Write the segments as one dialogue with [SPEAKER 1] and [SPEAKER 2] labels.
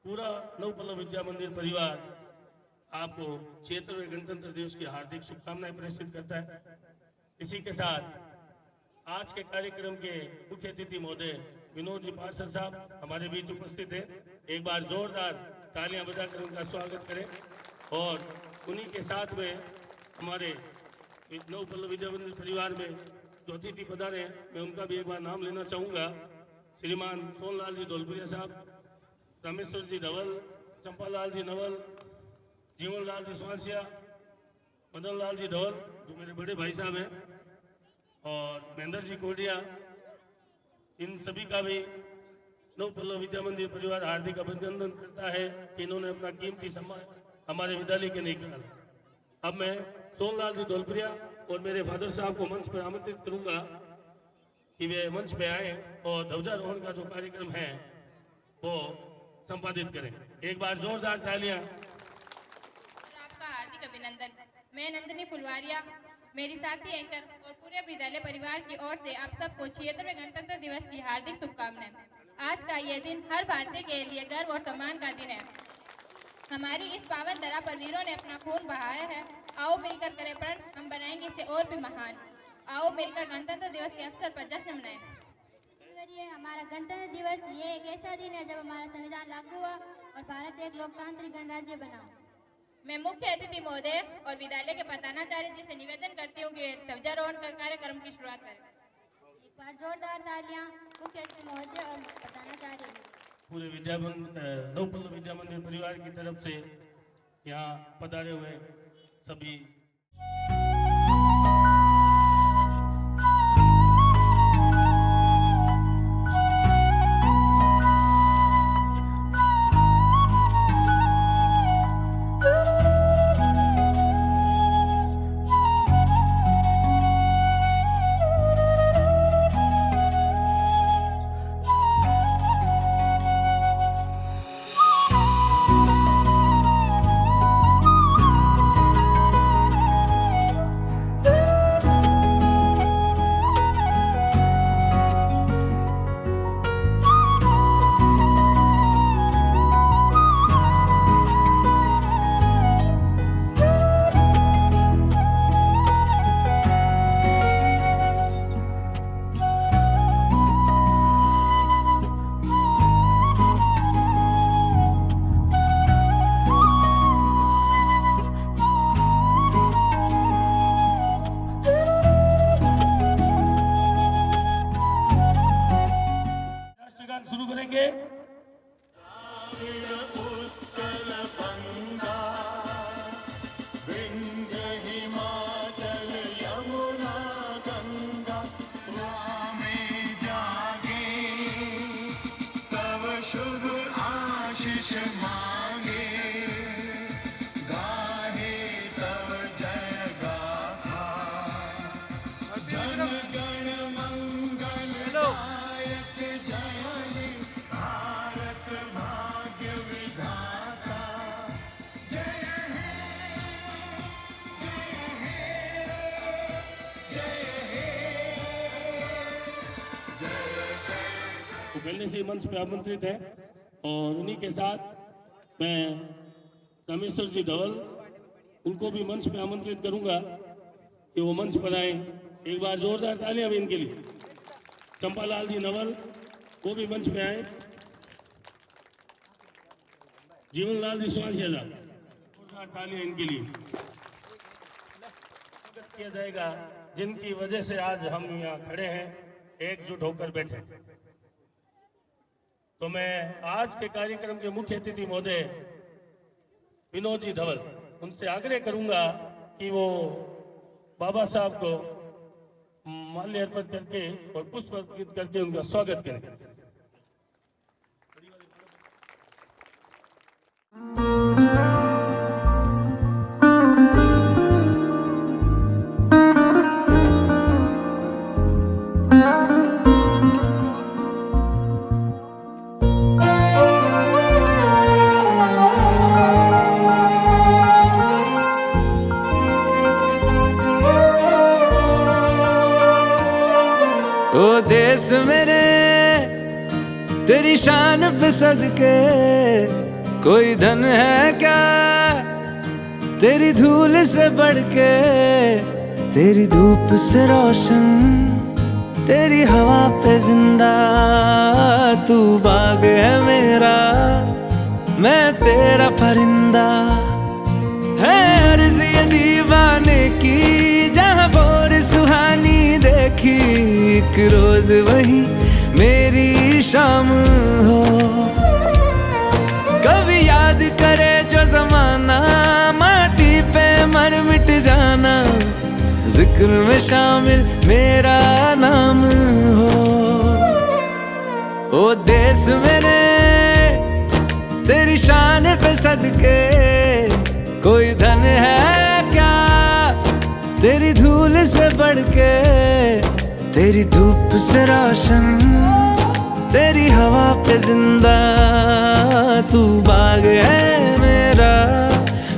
[SPEAKER 1] पूरा नवपल्लव विद्या मंदिर परिवार आपको 76वें गणतंत्र दिवस की हार्दिक शुभकामनाएं प्रेषित करता है। इसी के साथ आज के कार्यक्रम के मुख्य अतिथि महोदय विनोद जी पार्षद साहब हमारे बीच उपस्थित हैं। एक बार जोरदार तालियां बजाकर उनका स्वागत करें। और उन्हीं के साथ में हमारे नवपल्लव विद्या मंदिर परिवार में जो अतिथि पधारे हैं, मैं उनका भी एक बार नाम लेना चाहूँगा। श्रीमान सोनलाल जी धौलपुरिया साहब, रामेश्वर जी धवल, चंपालाल जी नवल, जीवनलाल जी स्वांसिया, मदन लाल जी धवल जो मेरे बड़े भाई साहब हैं, और महेंद्र जी कोडिया, इन सभी का भी नवपल्लव विद्या मंदिर परिवार हार्दिक अभिनंदन करता है कि इन्होंने अपना कीमती समय हमारे विद्यालय के लिए निकाला। अब मैं सोनलाल जी धौलपुरिया और मेरे फादर साहब को मंच पर आमंत्रित करूंगा कि वे मंच पे आए और ध्वजारोहण का जो कार्यक्रम है वो संपादित करें। एक बार जोरदार तालियां।
[SPEAKER 2] आपका हार्दिक अभिनंदन। मैं नंदिनी फुलवारिया, मेरी साथी एंकर और पूरे विद्यालय परिवार की ओर से आप सबको 76वें गणतंत्र दिवस की हार्दिक शुभकामनाएं। आज का यह दिन हर भारतीय के लिए गर्व और सम्मान का दिन है। हमारी इस पावन धरा पर वीरों ने अपना खून बहाया है। आओ मिलकर करें प्रण, हम बनाएंगे इसे और भी महान। आओ मिलकर गणतंत्र दिवस के अवसर पर जश्न मनाएं।
[SPEAKER 3] हमारा गणतंत्र दिवस ये एक ऐसा दिन है जब हमारा संविधान लागू हुआ और भारत एक लोकतांत्रिक गणराज्य बना।
[SPEAKER 2] मैं मुख्य अतिथि महोदय और विद्यालय के प्रधानाचार्य जी से निवेदन करती हूँ कि ध्वजारोहण कर कार्यक्रम की शुरुआत करें।
[SPEAKER 3] एक बार जोरदार तालियां मुख्य अतिथि महोदय और प्रधानाचार्य।
[SPEAKER 1] पूरे नवपल्लव विद्या मंदिर परिवार की तरफ से यहाँ पधारे हुए सभी शुरू करेंगे। पहले से मंच पे आमंत्रित है और उन्हीं के साथ मैं रामेश्वर जी धवल उनको भी मंच पे आमंत्रित करूंगा कि वो मंच पर आए। एक बार जोरदार तालियां भी इनके लिए। चंपालाल जी नवल वो भी मंच पे आए। जीवनलाल जी स्वांसिया जोरदार तालियां इनके लिए किया जाएगा, जिनकी वजह से आज हम यहाँ खड़े हैं, एकजुट होकर बैठे। तो मैं आज के कार्यक्रम के मुख्य अतिथि महोदय विनोद जी धवल उनसे आग्रह करूंगा कि वो बाबा साहब को माल्य अर्पित करके और पुष्प अर्पित करके उनका स्वागत करें।
[SPEAKER 4] ओ देश मेरे तेरी शान पे सदके कोई धन है क्या तेरी धूल से बढ़ के, तेरी धूप से रोशन, तेरी हवा पे जिंदा। तू बाग है मेरा, मैं तेरा परिंदा। है अर्ज़ ये दीवाने की, जहाँ बोर सुहानी देखी, एक रोज वही मेरी शाम हो। कभी याद करे जो जमाना, माटी पे मर मिट जाना, जिक्र में शामिल मेरा नाम हो। ओ देश मेरे तेरी शान पे सदके, कोई धन है क्या तेरी धूल से बढ़ के, तेरी धूप से रोशन, तेरी हवा पे जिंदा। तू बाग है मेरा,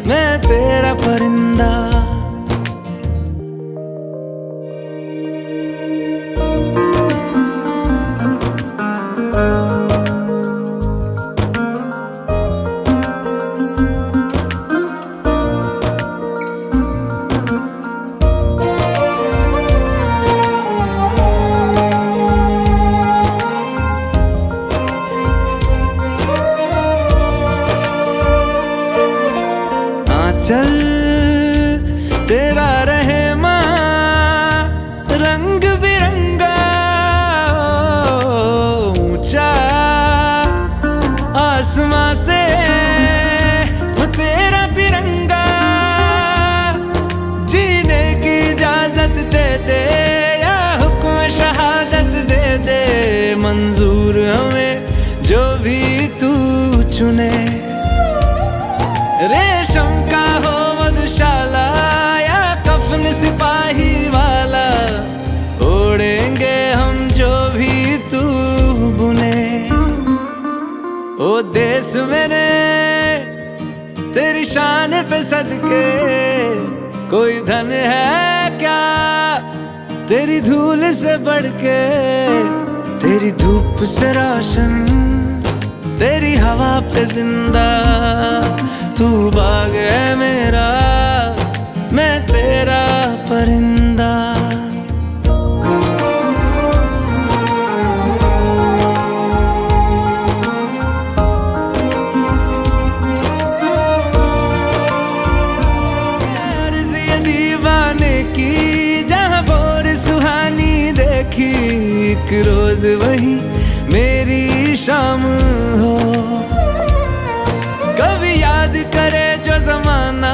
[SPEAKER 4] मैं तेरा परिंदा। चल तेरा रहे माँ रंग बिरंगा, ऊंचा आसमां से तेरा तिरंगा। जीने की इजाजत दे दे या हुक्म शहादत दे दे, मंजूर हमें जो भी तू चुने। रेशम का हो मधुशाला या कफन सिपाही वाला, ओढ़ेंगे हम जो भी तू बुने। ओ देश मेरे तेरी शान पे सदके, कोई धन है क्या तेरी धूल से बढ़ के, तेरी धूप से रोशन, तेरी हवा पे जिंदा। तू बाग है मेरा, मैं तेरा परिंदा। अर्ज़ ये दीवाने की, जहाँ बोर सुहानी देखी, एक रोज वही मेरी शाम हो। कभी याद करे जो जमाना,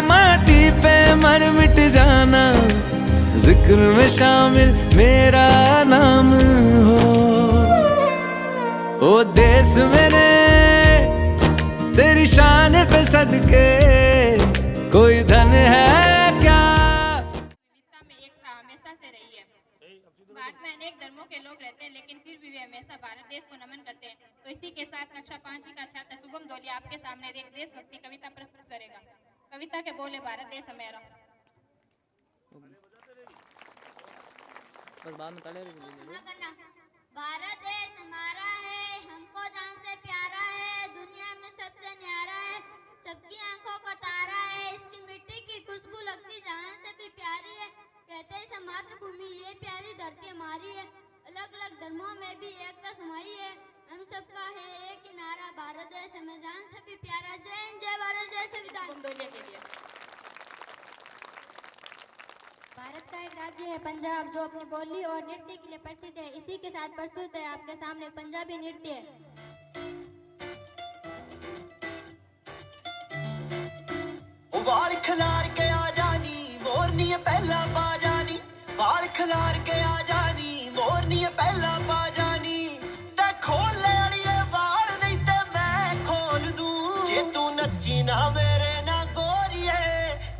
[SPEAKER 4] माटी पे मर मिट जाना, जिक्र में शामिल मेरा नाम हो। ओ देश मेरे तेरी शान पे सदके, कोई धन है क्या।
[SPEAKER 2] विविधता में एकता हमेशा से रही है। भारत में अनेक धर्मों के लोग रहते हैं, लेकिन फिर भी वे हमेशा भारत देश को नमन करते हैं। तो इसी के साथ कक्षा 5वीं का छात्र शुभम धोलिया आपके सामने एक देशभक्ति कविता प्रस्तुत करेगा। कविता के बोले भारत देश हमारा।
[SPEAKER 3] भारत देश हमारा है, हमको जान से प्यारा है, दुनिया में सबसे न्यारा है, सबकी आंखों का तारा है, इसकी मिट्टी की खुशबू लगती जहां से भी प्यारी है। कहते हैं मातृभूमि ये प्यारी धरती हमारी है, अलग अलग धर्मों में भी एकता समाई है, हम सबका है एक ही नारा, भारत देश हमें जान से भी प्यारा। जय हिंद, जय भारत, जय संविधान। भारत का एक राज्य है पंजाब, जो अपनी बोली और नृत्य के लिए प्रसिद्ध है। इसी के साथ प्रस्तुत है आपके सामने पंजाबी नृत्य।
[SPEAKER 5] वाल खिलार के आ जानी, मोरनी पहला पा जानी, वाल खिलार के आ जानी, मोरनी पहला पा जानी। ते खोल ले अड़िए वाल, नहीं ते मैं खोल दूं, जे तू नच्ची ना मेरे ना गोरिए,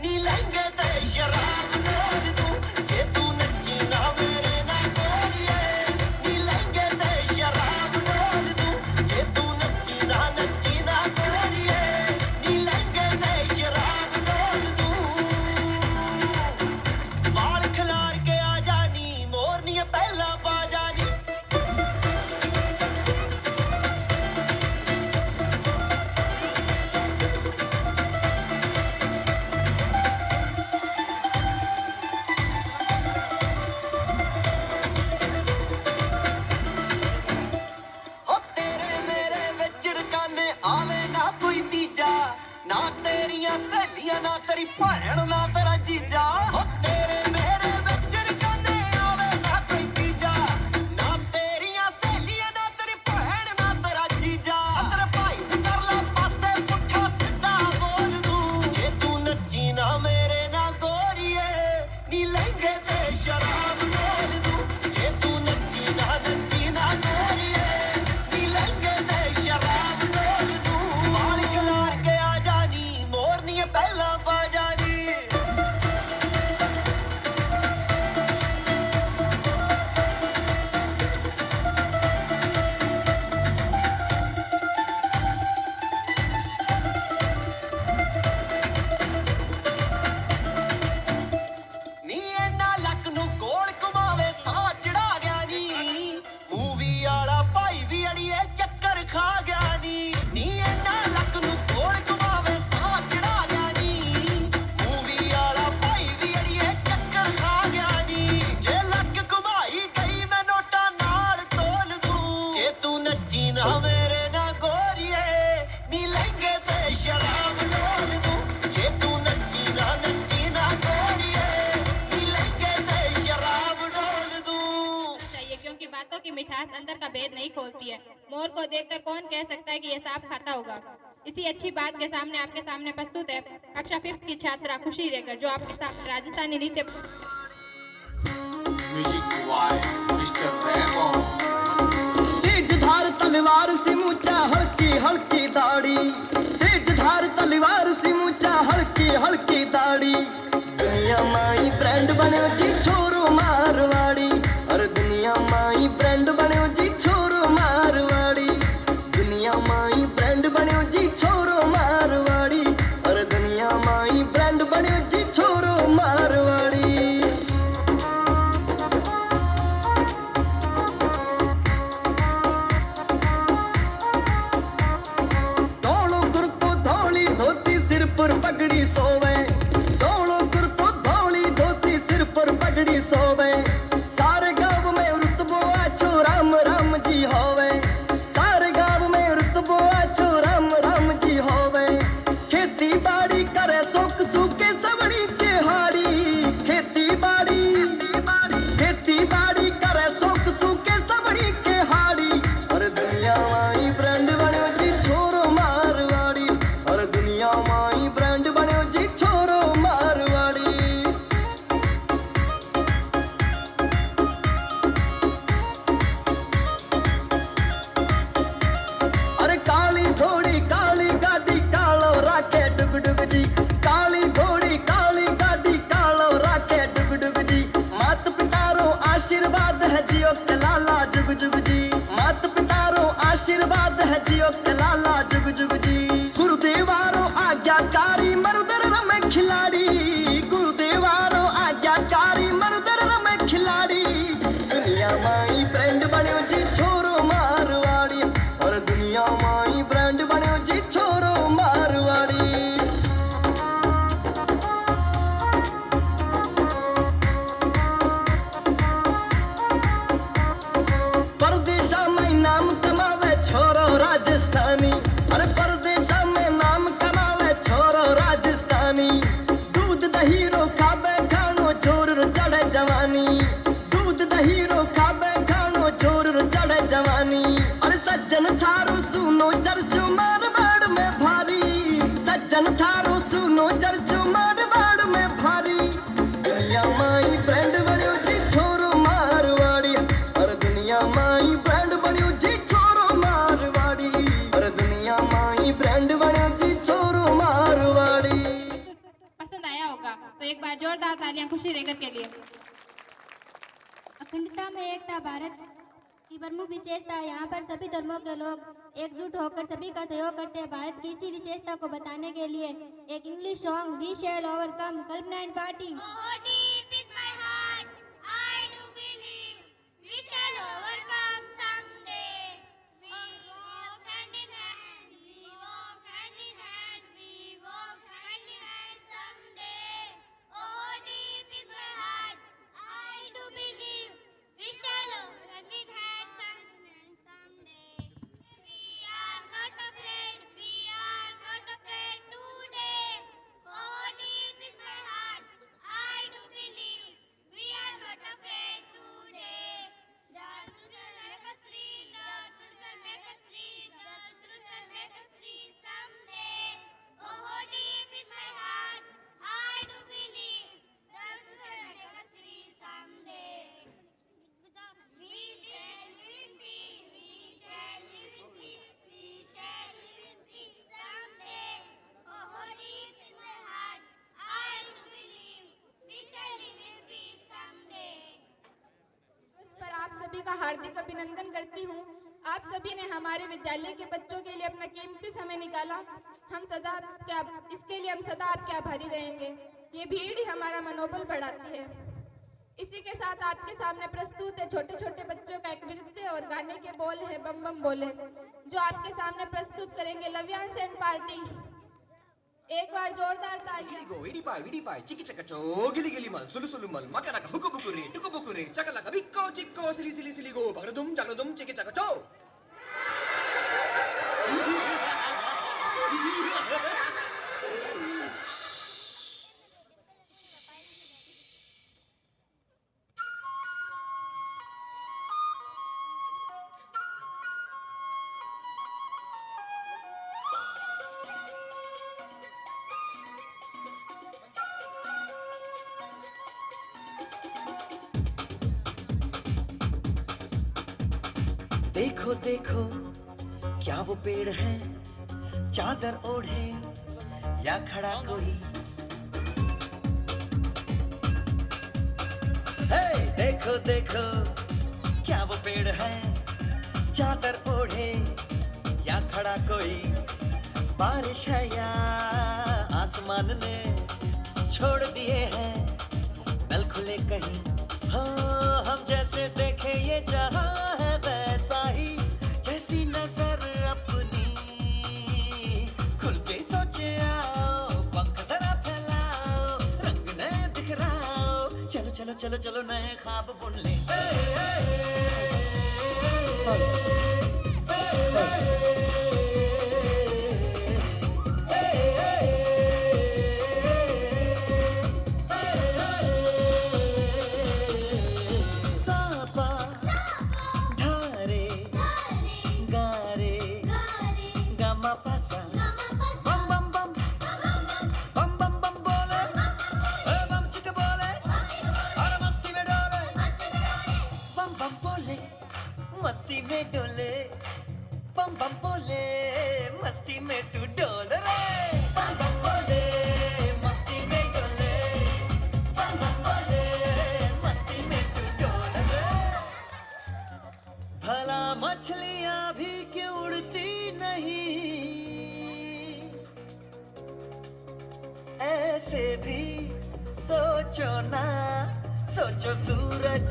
[SPEAKER 5] नी लहंगे ते शराब डोल दूं, जे तू नच्ची ना मेरे ना गोरिए, नी लहंगे ते शराब डोल दूं, जे तू नच्ची ना गोरिए, नी लहंगे ते शराब डोल दूं। वाल खिलार के आ जानी, मोरनी पहला पा जानी। ना तेरियां सहेलियां ना तेरी भैन ना तेरा जीजा ओ तेरे मेरे विच रकाने आवे ना कोई तीजा ना तेरियां सहेलियां ना तेरी भैन ना तेरा जीजा तेरे भाई ते कर ले पासे पुट्ठा सीधा बोल दूं जे तू नच्ची ना मेरे ना गोरीए नी लहंगे ते शराब बोल दूं जे तू नच्ची ना गोरीए नी लहंगे ते शराब बोल दूं वाल खलार के आ जानी मोरनी पहला पा जानी ਨੀ ਇਹਨਾਂ ਲੱਕ ਨੂੰ ਗੋਲ ਘੁਮਾਵੇ ਸਾਹ ਚੜਾ ਗਿਆ ਨੀ ਮੂਵੀ ਵਾਲਾ ਭਾਈ ਵੀ ਅੜੀਏ ਚੱਕਰ ਖਾ ਗਿਆ ਨੀ ਇਹਨਾਂ ਲੱਕ ਨੂੰ ਗੋਲ ਘੁਮਾਵੇ ਸਾਹ ਚੜਾ ਗਿਆ ਨੀ ਮੂਵੀ ਵਾਲਾ ਭਾਈ ਵੀ ਅੜੀਏ ਚੱਕਰ ਖਾ ਗਿਆ ਨੀ ਜੇ ਲੱਕ ਘੁਮਾਈ ਗਈ ਮੈਂ ਨੋਟਾਂ ਨਾਲ ਤੋਲ ਦੂੰ ਜੇ ਤੂੰ ਨੱਚੀ ਨਾ ਮੇਰੇ ਨਾ ਗੋਰੀਏ ਨੀ ਲਹਿੰਗੇ ਤੇ ਸ਼ਰਾਬ ਡੋਲ ਦੂੰ ਜੇ ਤੂੰ ਨੱਚੀ ਨਾ ਗੋਰੀਏ ਨੀ ਲਹਿੰਗੇ ਤੇ ਸ਼ਰਾਬ ਡੋਲ ਦੂੰ
[SPEAKER 2] चाहिए क्योंकि बातों की मिठास अंदर का भेद नहीं खोलती है। मोर को देखकर कौन कह सकता है कि ये सांप खाता होगा। इसी अच्छी बात के सामने आपके सामने प्रस्तुत है कक्षा 5th की छात्रा खुशी रेगर जो आपके सामने राजस्थानी नृत्य
[SPEAKER 6] म्यूजिक बाय मिस्टर रेमो
[SPEAKER 7] तेज धार तलवार सी मूचा हल्की हल्की दाढ़ी तेज धार तलवार सी मूचा हल्की हल्की दाढ़ी दुनिया माई ब्रांड बने जी छोरो मारवाड़ी और दुनिया माई ब्रांड बने जी छोरो मारवाड़ी दुनिया माई ब्रांड बने जी छोरो मारवाड़ी और दुनिया माई ब्रांड बने जी छोरो मारवाड़ी धौलो कुर्तो धौली धोती सिर पर पगड़ी सोवे धौलो कुर्तो धौली धोती सिर पर पगड़ी सोवे सारे गाँव में रुतबो आछो राम राम जी होवे सारे गाँव में रुतबो आछो राम राम जी होवे खेती बाड़ी करे सोक सूके सवड़ी के हाड़ी खेती बाड़ी करे सोक सूके सवड़ी के हाड़ी और दुनिया माई ब्रांड बने जी छोरो मारवाड़ी और दुनिया माई ब्रांड बने जी छोरो मारवाड़ी अरे काली घोड़ी काली गाड़ी कालो राखे डुग डुग जी काली घोड़ी काली गाड़ी कालो राखे डुग डुग जी मात पितारो आशीर्वाद है जियो के लाला जुग जुग जी मात पितारो आशीर्वाद है जियो के लाला जुग जुग जी गुरुदेवारो आज्ञाकारी मरुदर रमे खिलाड़ी गुरुदेवारो आज्ञाकारी मरुदर रमे खिलाड़ी दुनिया माई ब्रांड बने जी छोरो मारवाड़ी और दुनिया माई ब्रांड बने जी छोरो मारवाड़ी परदेशा में नाम कमावे छोरो राजस्थानी अरे परदेशा में नाम कमावे छोरो राजस्थानी दूध दही रो खाबे खानो जोर रो चढ़े जवानी दूध दही रो खाबे खानो जोर रो चढ़े जवानी अरे सज्जन थारो सुनो चर्चो मारवाड़ में भारी सज्जन थारो सुनो चर्चो मारवाड़ में भारी दुनिया माई ब्रांड बनियो जी छोरो मारवाड़ी और दुनिया माई ब्रांड बनियो जी छोरो मारवाड़ी और दुनिया माई ब्रांड बनियो जी छोरो मारवाड़ी
[SPEAKER 2] पसंद आया होगा तो एक बार जोरदार तालियां खुशी रेगर के लिए।
[SPEAKER 3] अखंडता में एकता भारत की प्रमुख विशेषता है। यहाँ पर सभी धर्मों के लोग एकजुट होकर सभी का सहयोग करते हैं। भारत की इसी विशेषता को बताने के लिए एक English song we shall overcome Kalpana and party. We are not afraid to
[SPEAKER 2] हार्दिक अभिनंदन करती हूँ। आप सभी ने हमारे विद्यालय के बच्चों के लिए अपना कीमती समय निकाला। इसके लिए हम सदा आपके आभारी रहेंगे। ये भीड़ ही हमारा मनोबल बढ़ाती है। इसी के साथ आपके सामने प्रस्तुत है छोटे छोटे बच्चों का एक नृत्य और गाने के बोल है बम बम बोले, जो आपके सामने प्रस्तुत करेंगे लव्यांश एंड पार्टी। एक बार जोरदार तालियां।
[SPEAKER 7] ఇదిగో విడిపాయ్ చికి చకచో గిలి గిలి మల్ సులు సులు మల్ మకరక హుకు బుకురి టుకు బుకురి చకలక బిక్కో చిక్కో సిలి సిలి సిలిగో బగడుదుం జగడుదుం చికి చకచో देखो देखो क्या वो पेड़ है, चादर ओढ़े या खड़ा कोई। हे देखो देखो क्या वो पेड़ है, चादर ओढ़े या खड़ा कोई। बारिश है या आसमान ने छोड़ दिए हैं नल खुले कहीं। हाँ हम जैसे देखे ये जहां है वैसा ही, जैसी नजर अपनी खुल के सोचे आओ, पंख जरा फैलाओ, रंग नए बिखराओ। चलो चलो चलो चलो नए ख्वाब बुन ले। मस्ती में डोले बम बम बोले, मस्ती में तू डोल रे। बम बम बोले मस्ती में डोले, बम बम बोले मस्ती में तू डोल रे। भला मछलियां भी क्यों उड़ती नहीं, ऐसे भी सोचो ना। सोचो सूरज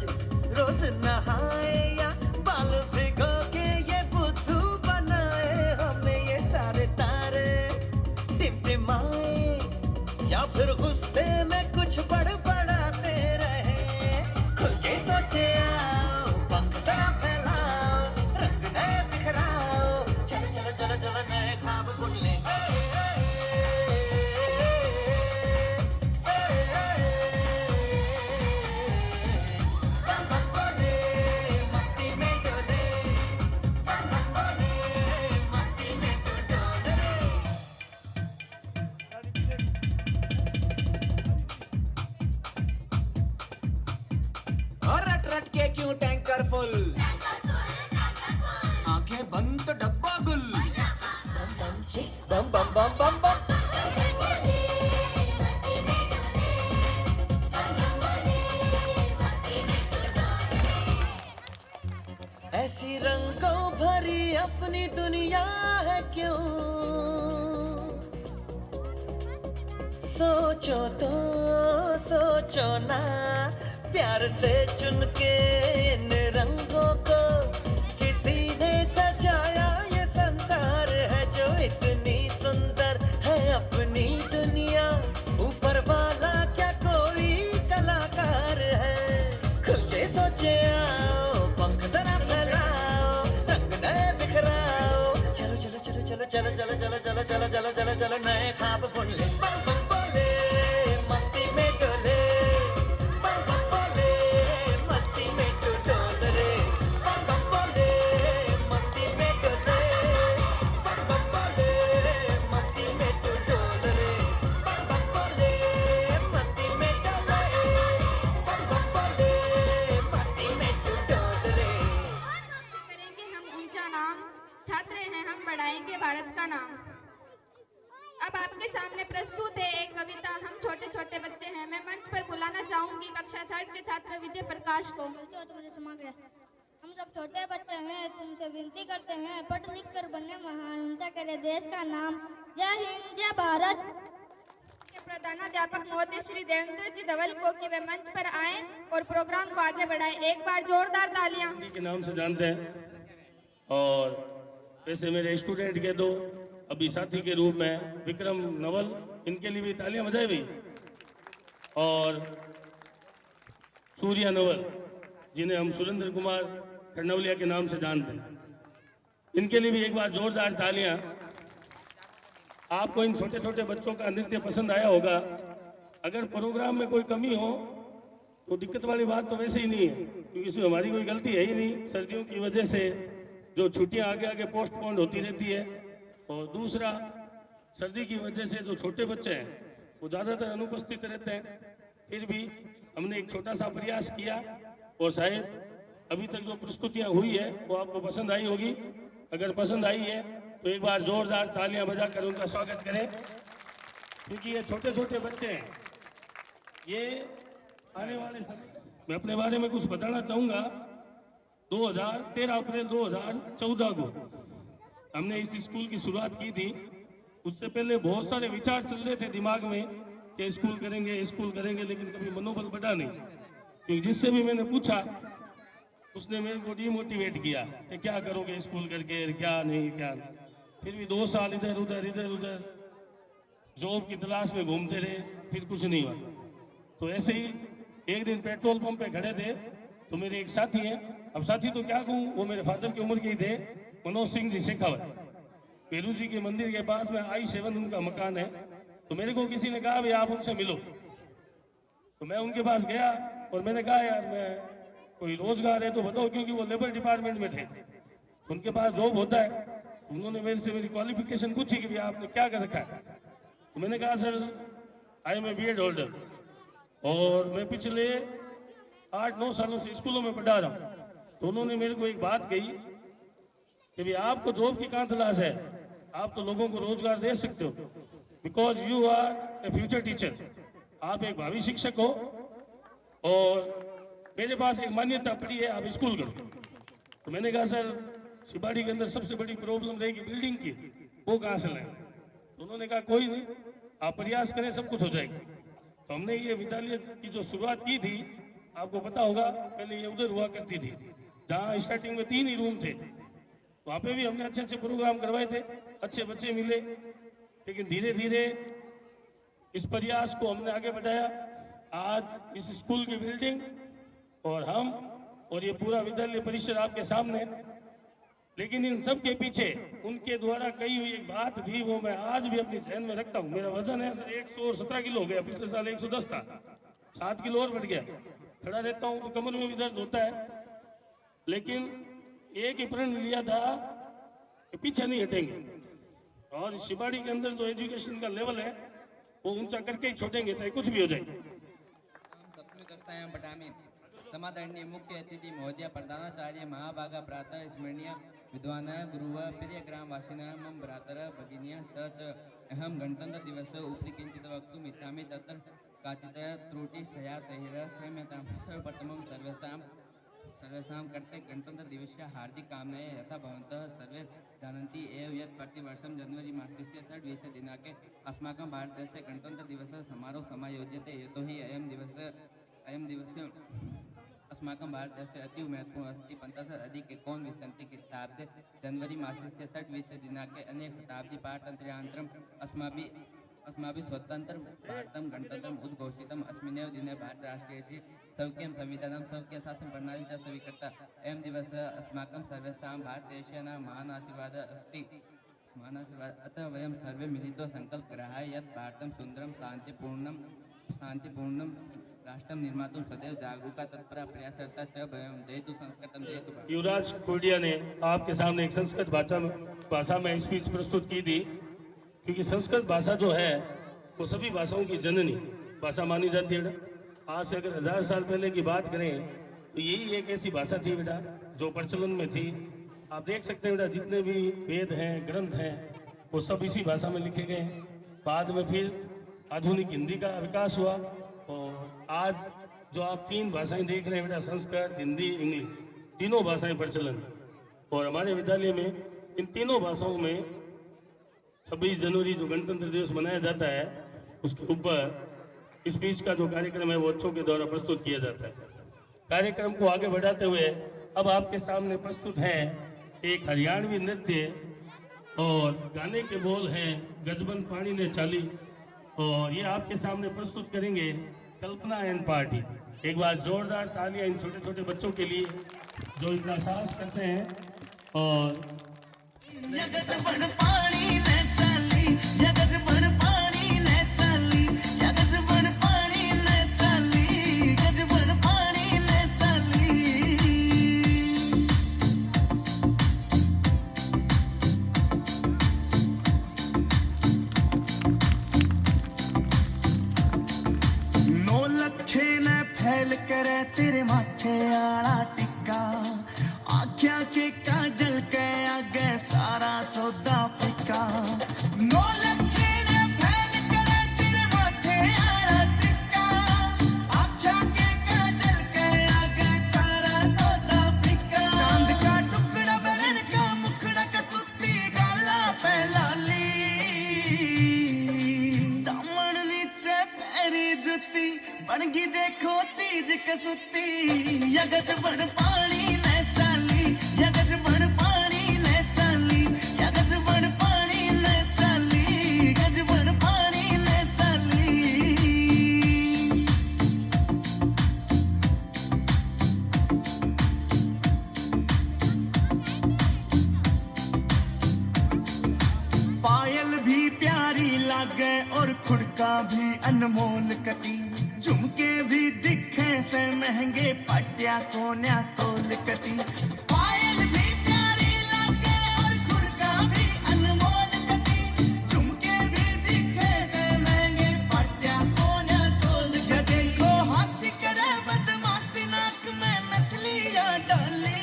[SPEAKER 7] रोज नहाए या बाल भिगो के ये बुद्धू बनाए। हमें ये सारे तारे टिमटिमाए या फिर गुस्से में कुछ बड़बड़ाते रहे। खुल के सोचे आओ, पंख जरा फैलाओ, रंग नए बिखराओ। चलो चलो चलो चलो नए ख्वाब बुन ले। रट के क्यों टैंकर फुल, आंखें बंद तो डब्बा गुल। बम बम चिक बम बम बम बम बम। ऐसी रंगों भरी अपनी दुनिया है क्यों, सोचो तो सोचो ना। प्यार से चुन के इन रंगों को किसी ने सजाया। ये संसार है जो इतनी सुंदर है अपनी दुनिया। ऊपर वाला क्या कोई कलाकार है। खुल के सोचे आओ, पंख जरा फैलाओ, रंग नए बिखराओ। चलो चलो चलो चलो चलो चलो चलो चलो चलो चलो चलो चलो नए ख्वाब बुन ले। बम बम बोले मस्ती में डोले, बम बम बोले मस्ती में तू डोल रे। बम बम बोले मस्ती में डोले, बम बम बोले मस्ती में तू डोल रे। बम बम बोले मस्ती में डोले, बम बम बोले मस्ती में तू डोल रे।
[SPEAKER 2] करेंगे हम ऊंचा नाम, छात्र हैं हम बढ़ाएंगे भारत का नाम। अब आपके सामने प्रस्तुत है एक कविता। हम छोटे छोटे बच्चे हैं। मैं मंच पर बुलाना चाहूंगी कक्षा 3 के छात्र विजय प्रकाश को।
[SPEAKER 3] तो मुझे क्षमा करें। हम हम सब छोटे बच्चे हैं, तुमसे विनती करते हैं, पढ़ लिख कर बने महान, ऊंचा करे देश का नाम। जय हिंद, जय भारत।
[SPEAKER 2] के प्रधानाध्यापक महोदय श्री देवेंद्र जी धवल को कि वे मंच पर आए और प्रोग्राम को आगे बढ़ाएं। एक बार जोरदार तालियां।
[SPEAKER 1] हिंदी के नाम से जानते हैं और वैसे मेरे स्टूडेंट के दो अभी साथी के रूप में विक्रम नवल, इनके लिए भी तालियां बजाई हुई, और सूर्या नवल जिन्हें हम सुरेंद्र कुमार खंडवलिया के नाम से जानते हैं, इनके लिए भी एक बार जोरदार तालियां। आपको इन छोटे छोटे बच्चों का नृत्य पसंद आया होगा। अगर प्रोग्राम में कोई कमी हो तो दिक्कत वाली बात तो वैसे ही नहीं है, क्योंकि इसमें हमारी कोई गलती है ही नहीं। सर्दियों की वजह से जो छुट्टियां आगे आगे पोस्टपोन्ड होती रहती है, और दूसरा सर्दी की वजह से जो छोटे बच्चे हैं वो ज़्यादातर अनुपस्थित रहते हैं। फिर भी हमने एक छोटा सा प्रयास किया और शायद अभी तक जो प्रस्तुतियां हुई है वो आपको पसंद आई होगी। अगर पसंद आई है तो एक बार जोरदार तालियां बजाकर उनका स्वागत करें, क्योंकि ये छोटे छोटे बच्चे हैं। ये आने वाले समय मैं अपने बारे में कुछ बताना चाहूँगा। 13 अप्रैल 2014 को हमने इस स्कूल की शुरुआत की थी। उससे पहले बहुत सारे विचार चल रहे थे दिमाग में कि स्कूल करेंगे, लेकिन कभी मनोबल बढ़ा नहीं, क्योंकि जिससे भी मैंने पूछा उसने मेरे को डिमोटिवेट किया कि क्या करोगे स्कूल करके, क्या नहीं। फिर भी 2 साल इधर उधर जॉब की तलाश में घूमते रहे, फिर कुछ नहीं हुआ। तो ऐसे ही एक दिन पेट्रोल पंप पे खड़े थे तो मेरे एक साथी हैं, अब साथी तो क्या कहूँ, वो मेरे फादर की उम्र के ही थे, मनोज सिंह जी शेखावत, पेरू जी के मंदिर के पास में I7 उनका मकान है। तो मेरे को किसी ने कहा भाई आप उनसे मिलो, तो मैं उनके पास गया और मैंने कहा यार मैं कोई रोजगार है तो बताओ, क्योंकि वो लेबर डिपार्टमेंट में थे, उनके पास जॉब होता है। उन्होंने मेरे से मेरी क्वालिफिकेशन पूछी कि भैया आपने क्या कर रखा है। तो मैंने कहा sir I am a B.Ed holder और मैं पिछले 8-9 सालों से स्कूलों में पढ़ा रहा हूँ। तो उन्होंने मेरे को एक बात कही कि भाई आपको जॉब की कहाँ तलाश है, आप तो लोगों को रोजगार दे सकते हो, because you are a future teacher, आप एक भावी शिक्षक हो और मेरे पास एक मान्यता पड़ी है, आप स्कूल करो। तो मैंने कहा सर शिबाड़ी के अंदर सबसे बड़ी प्रॉब्लम रहेगी बिल्डिंग की, वो कहाँ से लाएं। तो उन्होंने कहा कोई नहीं, आप प्रयास करें सब कुछ हो जाएगा। तो हमने ये विद्यालय की जो शुरुआत की थी, आपको पता होगा पहले ये उधर हुआ करती थी जहाँ स्टार्टिंग में 3 ही रूम थे। वहाँ पे भी हमने अच्छे प्रोग्राम करवाए थे, अच्छे बच्चे मिले, लेकिन धीरे धीरे इस प्रयास को हमने आगे बढ़ाया। आज इस स्कूल की बिल्डिंग और हम और ये पूरा विद्यालय परिसर आपके सामने, लेकिन इन सब के पीछे उनके द्वारा कही हुई एक बात थी, वो मैं आज भी अपनी जहन में रखता हूँ। मेरा वजन है सर 117 किलो हो गया, पिछले साल 110 था, 7 किलो और बढ़ गया। खड़ा रहता हूँ तो कमर में भी दर्द होता है, लेकिन एक ही प्रण लिया था कि पीछे नहीं हटेंगे, और शिबाड़ी के अंदर जो एजुकेशन का लेवल है वो ऊंचा करके ही छोड़ेंगे, चाहे कुछ भी हो जाए।
[SPEAKER 8] सप्तमी कक्षायां पठामि। समादरणीय मुख्य अतिथि महोदय प्रधानाचार्य महाभागा प्रातः स्मरणीय विद्वान गुरुव प्रिय ग्रामवासिनः मम भ्रातरः भगिन्यः स च अहं गणतन्त्र दिवस उपरि किञ्चित् वक्तुम् इच्छामि। तत्र काचित् त्रुटिः स्यात् श्रम्यतां। सर्वप्रथमं सर्वेषां कृते गणतन्त्र दिवसस्य हार्दिककामनाः। यथा भवन्तः सर्वे जानन्ति एव यत् प्रतिवर्षं जनवरी मासस्य 26 दिनाङ्के अस्माकं भारतस्य गणतन्त्र दिवसः समारोहः समायोज्यते। यतोहि अयं दिवस अस्माकं भारतस्य अतीव महत्वपूर्णः अस्ति। 15 ख्रीष्टाब्दे जनवरी मासस्य 26 दिनाङ्के अनेक शताब्दी पारतन्त्र्यानन्तरम् अस्माभिः स्वतन्त्रं भारतं गणतन्त्रम् उद्घोषितम्। अस्मिन्नेव दिने भारतराष्ट्रस्य सौख्यं संविधानं सौख्य शासन प्रणाली च स्वीकृता। अयं दिवसः अस्माकं सर्वेषां भारतदेशीयानां महान् आशीर्वादः अस्ति। अतः वयं सर्वे मिलित्वा संकल्प ग्रहाय यत् भारतं सुन्दरं शान्तिपूर्णं राष्ट्रं निर्मातुं सदैव जागरूका तत्परा प्रयासरता च भयं। जयतु संस्कृतं जयतु भारत।
[SPEAKER 1] युवराज कोडिया ने आपके सामने एक संस्कृत भाषा में स्पीच प्रस्तुत की थी, क्योंकि संस्कृत भाषा जो है वो सभी भाषाओं की जननी भाषा मानी जाती है। आज से अगर 1000 साल पहले की बात करें तो यही एक ऐसी भाषा थी बेटा जो प्रचलन में थी। आप देख सकते हैं बेटा जितने भी वेद हैं, ग्रंथ हैं, वो सब इसी भाषा में लिखे गए। बाद में फिर आधुनिक हिंदी का विकास हुआ, और आज जो आप 3 भाषाएं देख रहे हैं बेटा, संस्कृत, हिंदी, इंग्लिश, तीनों भाषाएं प्रचलन है। और हमारे विद्यालय में इन तीनों भाषाओं में 26 जनवरी जो गणतंत्र दिवस मनाया जाता है उसके ऊपर स्पीच का जो कार्यक्रम है वो बच्चों के द्वारा प्रस्तुत किया जाता है। कार्यक्रम को आगे बढ़ाते हुए अब आपके सामने प्रस्तुत है एक हरियाणवी नृत्य और गाने के बोल हैं गजबन पानी ने चाली, और ये आपके सामने प्रस्तुत करेंगे कल्पना एंड पार्टी। एक बार जोरदार तालियां इन छोटे छोटे बच्चों के लिए जो इतना साहस करते हैं। और
[SPEAKER 5] गजबन पानी ने चाली, गजबन पानी ने चाली, गजबन पानी ने चाली, गजबन पानी ने चाली। नौ लखे ने फैल करे तेरे माथे आला टिक्का, आख्या के काजल के आगे सारा सौदा फिका। नौ लखे ने फैल करे तेरे माथे आला टिक्का, आख्या के काजल के आगे सारा सौदा फिका। चांद का टुकड़ा बरन का मुखड़ा कसूती गाला पहलाली, दामन नीचे पैरी जुती बनगी देखो चीज कसूती। या गजबन पानी ने चाली, या गजबन पानी ने चाली, या गजबन पानी ने चाली, गजबन पानी ने चाली। पायल भी प्यारी लागे और खुड़का भी अनमोल कटी, झुमके भी दिखे से महंगे पटिया कोन्या तोल कटी। पायल भी प्यारी लागे और खुड़का भी अनमोल कटी, झुमके भी दिखे से महंगे पटिया कोन्या तोल कटी। देखो हंसी करे बदमाशी नाक में नथलिया डाली,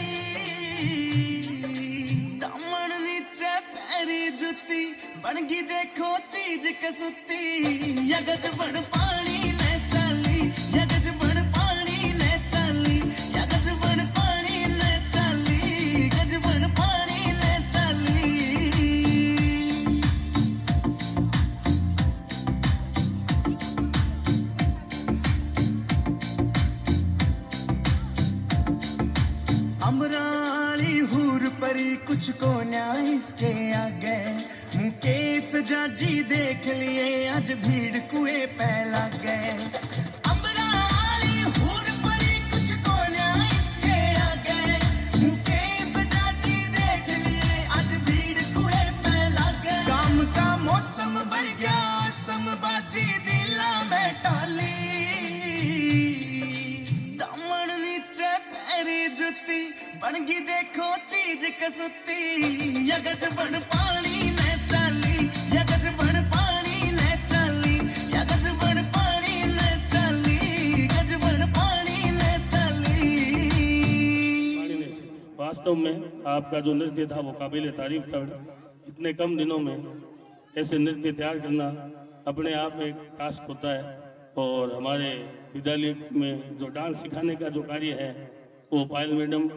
[SPEAKER 5] दामन नीचे पैरी जुती बनगी देखो चीज कसूती। या गजबन पानी ने चाली, या गजबन पानी ने चाली, या गजबन पानी ने चाली, गजबन पानी ने चाली। अमराली हूर परी कुछ को न्याय इसके आगे, मुकेश जाजी देख लिए आज भीड़ कुएं पे लग गए। अमराली हूर परी कुछ को न्याय इसके आगे, मुकेश जाजी देख लिए आज भीड़ कुएं पे लग गए। काम का मौसम बढ़ गया समबाजी दिला में टाली, दामन नीचे पैरी जुती बनगी देखो चीज कसूती। या गजबन पानी ने चाली, या गजबन पानी ने चाली, या गजबन पानी ने चाली, गजबन पानी ने चाली।
[SPEAKER 1] वास्तव में आपका जो नृत्य था वो काबिल तारीफ था। इतने कम दिनों में ऐसे नृत्य तैयार करना अपने आप में एक टास्क होता है। और हमारे विद्यालय में जो डांस सिखाने का जो कार्य है वो पायल मैडम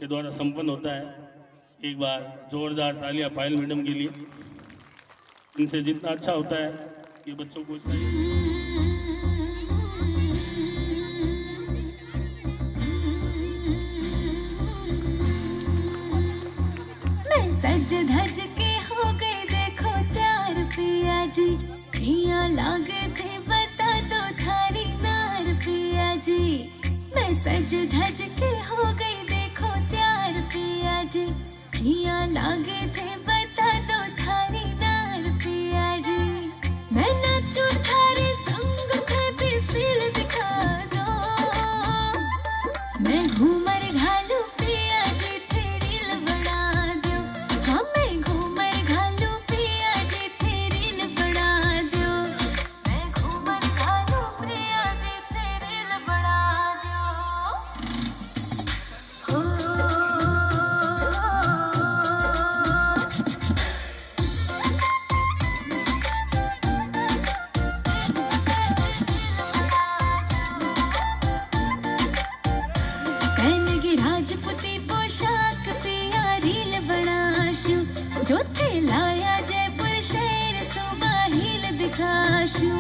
[SPEAKER 1] के द्वारा संपन्न होता है। एक बार जोरदार तालियां पायल मैडम के लिए। इनसे जितना अच्छा होता है ये बच्चों को इतना
[SPEAKER 9] मैं सज धज के हो गई देखो तैयार पिया जी, पिया लागे थे बता दो थारी नार पिया जी। मैं सज धज के हो गई देखो तैयार पिया जी, पिया लागे थे बता दो थारी नार पिया जी। मैं नाचू थारे संग थे भी फील दिखा दो, मैं घूमर घालू पिया जी थे रील बना दो। हाँ मैं घूमर घालू पिया जी थे रील बना दो, मैं घूमर घालू पिया जी थे रील बना दो। दिखाशू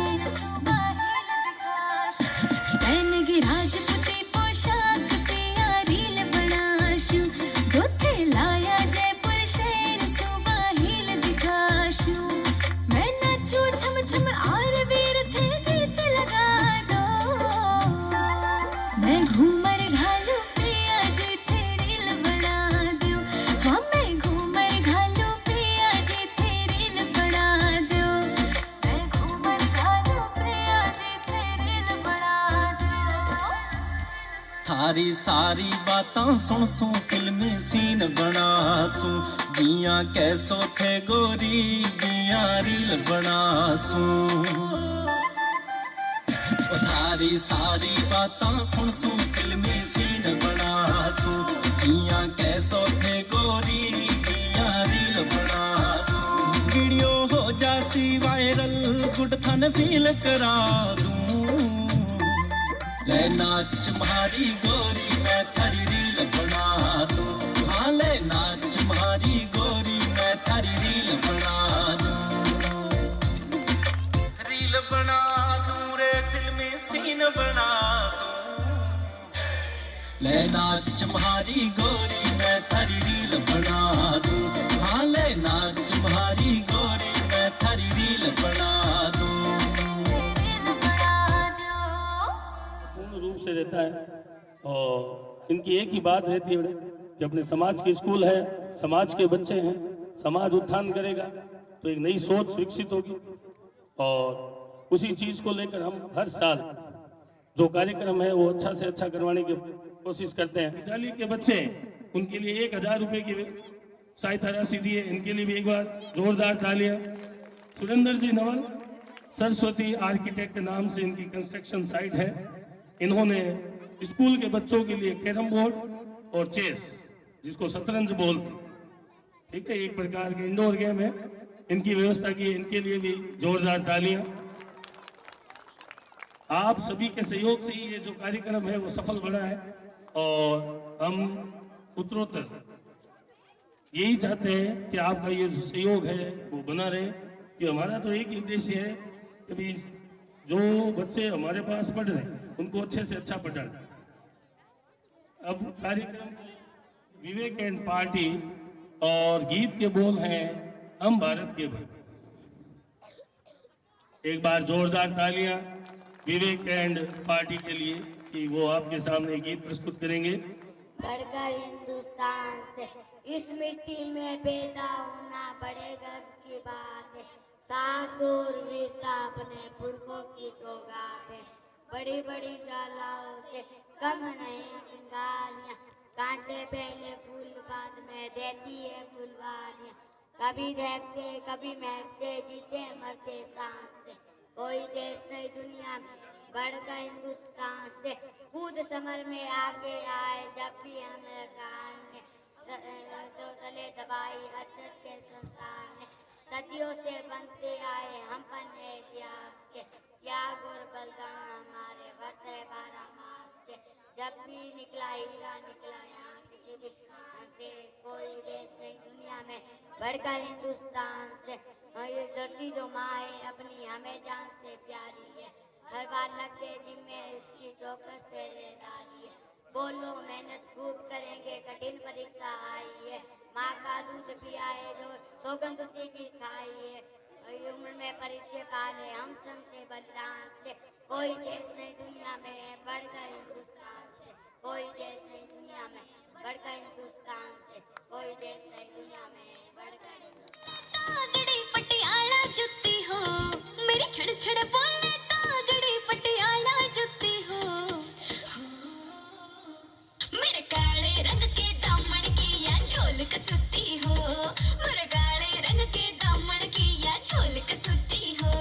[SPEAKER 9] पहन के राजपूती पोशाक पिया रील बनाशू जो थे लाया जयपुर शहर सुबह हील दिखाशू मैं नाचू छम छम और वीर थे गीत लगा दो मैं घूमर घालू पिया जी थे रील बना दो हाँ मैं घूमर घालू पिया जी थे रील बना दो मैं घूमर घालू पिया जी थे रील बना दो
[SPEAKER 7] थारी सारी बातां सुन सू फिल्मी सीन बना सू जिया कैसो थे गोरी जिया रील बना सू थारी सारी बातां सुन सू फिल्मी सीन बना सू जिया कैसो थे गोरी जिया रील बना सू वीडियो हो जासी वायरल गुड थन फील करा दूं ले नाच मारी गोरी मैं थारी रील बना दूं हाँ ले नाच मारी गोरी मैं थारी रील बना दूं रील बना दूं रे फिल्मी सीन बना दूं ले नाच मारी गोरी मैं थारी रील बना दूं हाँ ले नाच मारी गोरी मैं थारी रील बना दूं
[SPEAKER 1] पूर्ण रूप से रहता है और इनकी एक ही बात रहती है कि अपने समाज के स्कूल है, समाज के बच्चे हैं, समाज उत्थान करेगा तो एक नई सोच विकसित होगी और उसी चीज को लेकर हम हर साल जो कार्यक्रम है वो अच्छा से अच्छा करवाने की कोशिश करते हैं। विद्यालय के बच्चे उनके लिए 1000 रुपए की सहायता राशि दी है, इनके लिए भी एक बार जोरदार तालियां। सुरेंद्र जी नवल सरस्वती आर्किटेक्ट नाम से इनकी कंस्ट्रक्शन साइट है। इन्होंने स्कूल के बच्चों के लिए कैरम बोर्ड और चेस जिसको शतरंज बोलते, ठीक है, एक प्रकार के इंडोर गेम है, इनकी व्यवस्था की है। इनके लिए भी जोरदार तालियां। आप सभी के सहयोग से ही ये जो कार्यक्रम है वो सफल बना है और हम उत्तरोत्तर यही चाहते हैं कि आपका ये जो सहयोग है वो बना रहे। कि हमारा तो एक ही उद्देश्य है कि भी जो बच्चे हमारे पास पढ़ रहे हैं उनको अच्छे से अच्छा पढ़ाना। अब कार्यक्रम विवेक एंड पार्टी और गीत के बोल हैं हम भारत के भक्त। एक बार जोरदार तालियां विवेक एंड पार्टी के लिए कि वो आपके सामने गीत प्रस्तुत करेंगे।
[SPEAKER 3] बढ़कर हिंदुस्तान से इस मिट्टी में पैदा होना बड़े गर्व की बात है। साहस और वीरता अपने पुरखों की सौगात है। बड़ी बड़ी ज्वालाओं से कम नहीं चिंगारियां, कांटे पहले फूल बाद में देती है फुलवारियां। कभी देखते कभी महकते जीते मरते शान से। कोई देश नहीं दुनिया में बढ़कर हिंदुस्तान से। कूद समर में आगे आए जब भी हमें कान में जो तले दबाई अचरज के संसार में। सदियों से बनते आए हम पन्ने इतिहास के। त्याग और बलिदान हमारे बढ़ते 12 मास के। जब भी निकला हीरा निकला यहाँ किसी भी खान से। कोई देश नहीं दुनिया में बढ़कर हिंदुस्तान से। ये धरती जो माँ है अपनी हमें जान से प्यारी है। हर बार लगते जिम्मे इसकी चौकस पहरेदारी है। बोलो मेहनत खूब करेंगे कठिन परीक्षा आई है। माँ का दूध पिया है जो सौगंध उसी की खाई है। उम्र में परिचय पाले हम सबसे बलिदान से। कोई देश नहीं दुनिया में बढ़कर हिंदुस्तान से। कोई देश नहीं दुनिया में बढ़कर हिंदुस्तान से। कोई देश नहीं दुनिया में बढ़कर हिंदुस्तान।
[SPEAKER 9] तागड़ी पटियाला जुत्ती हो मेरी छड़ छड़ बोले। तागड़ी पटियाला जुत्ती हो मेरे काले रंग के दामन की या झोल कसुती हो। मेरे काले रंग के दामन की या झोल कसुती हो।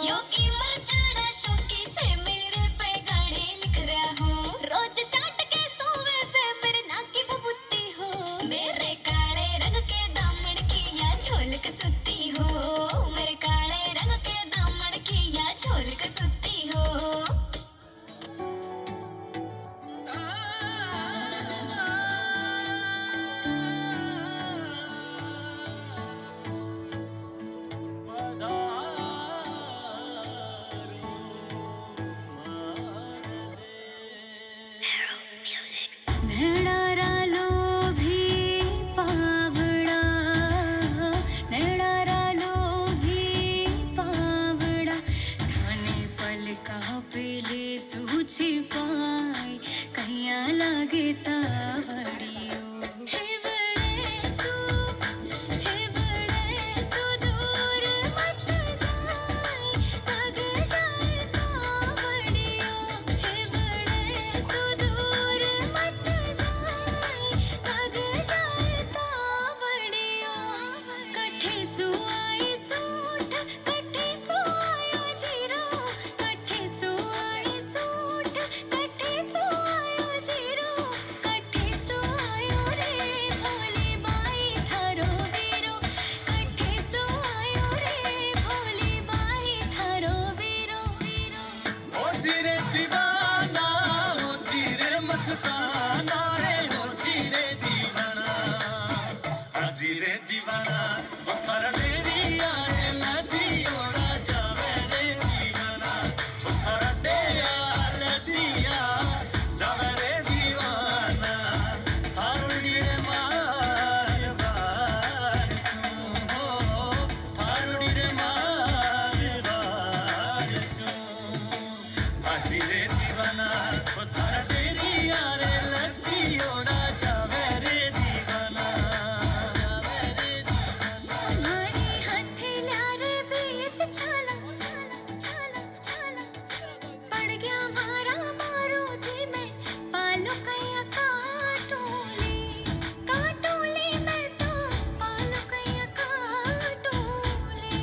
[SPEAKER 9] क्योंकि मर्जाना शौकी से मेरे पे गाने लिख रहा हो, रोज चाट के सोवे से मेरे नाक की बबूती हो, मेरे काले रंग के दामन की या झोल के सुती हो, मेरे काले रंग के दामन की या झोल के सुती हो। नैणारा लोभी पावड़ा, नैणारा लोभी पावड़ा, थाने पलका पेले सूझी पाए, कहिया लागे तावड़ियो। हे बड़े सु दूर मत जाए, लग जाए तावड़ियो। हे बड़े सु दूर मत जाए, लग जाए तावड़ियो। कठे सुआई सूठ, कठे सुआयो जीरो, कठे सुआई सूठ, कठे सुआयो जीरो, कठे सुआयो रे भोली बाई थारो वीरो, कठे सुआयो रे भोली बाई थारो वीरो।
[SPEAKER 7] ओ जीरे दीवाना, ओ जीरे मस्ताना रे, ओ जीरे दीवाना, आ जीरे दीवाना, ओ कर मेरी आए लदियोड़ा जावे रे दीवाना, ओ कर दे लदिया जावे रे दीवाना, थारुड़ी रे मार बारसू हो, थारुड़ी रे मार बारसू। आजी रे दीवाना, ओ थारा तेरी यारे लगती ओड़ा जावे रे दीवाना, जावे रे दीवाना।
[SPEAKER 9] हमारी हथेलियारे बीच छाला छाला छाला छाला, पड़ गया मारा मारो जी में पालो कैया काटोली, काटोली में तो पालो कैया काटोली।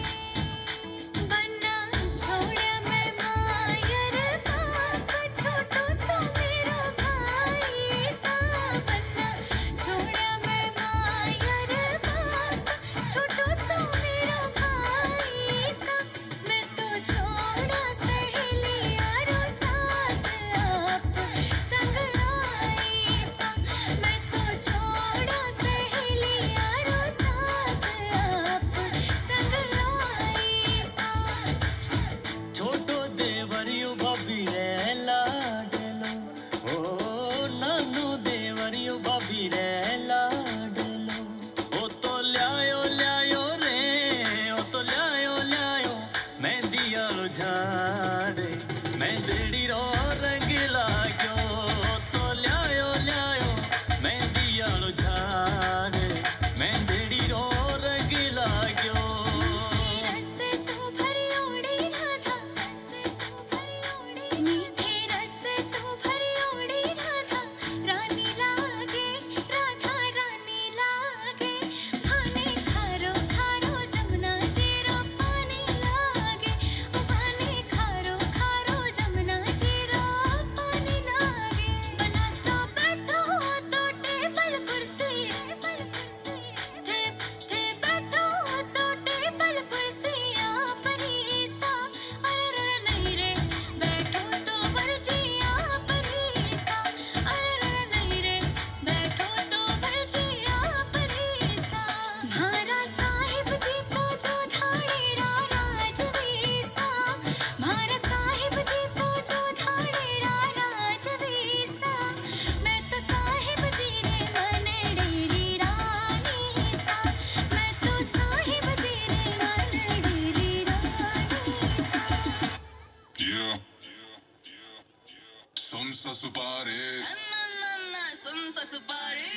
[SPEAKER 9] बन्ना छोड़ मैं मायर बाप, छोटो सो मेरा भाई सा, बन्ना छोड़ मैं मायर बाप, छोटो सो मेरा भाई सा। मैं तो छोड़ा सहेलिया रो साथ आप संग आई सा, मैं तो छोड़ा सहेलिया रो साथ आप संग आई सा।
[SPEAKER 7] छोटो देवरियो भाभी रे लाडलो, ओ नानो देवरियो भाभी रे लाडलो, ओ तो ल्यायो ल्यायो रे, ओ तो ल्यायो ल्यायो मेहंदी आलो झाड़े, मेहंदी रो रंग लाग्यो, ओ तो ल्यायो ल्यायो मेहंदी आलो झाड़े, मेहंदी रो रंग लाग्यो।
[SPEAKER 9] रस सु भरी ओड़ी राधा, रस सु भरी ओड़ी, मीठे रस सु भरी ओड़ी राधा, रानी लागे राधा रानी लागे, भाने खारो खारो जमुना जीरो पानी लागे, भाने खारो खारो जमुना जीरो पानी लागे। बना सो बैठो तो टेबल कुर्सी, थे बैठो तो टेबल कुर्सियां परीसा, अरे नहीं रे बैठो तो वर्जियां परीसा, अरे नहीं रे बैठो तो वर्जियां परीसा। भारा साहिब जी को जो धाड़ेरा राजवीर सा, भारा साहिब जी को जो धाड़ेरा राजवीर सा, मैं तो साहिब जी रे मने डेरी रानी सा, मैं तो साहिब जी रे मने डेरी रानी सा।
[SPEAKER 6] सुन सुपारे
[SPEAKER 9] सुन सुपारी।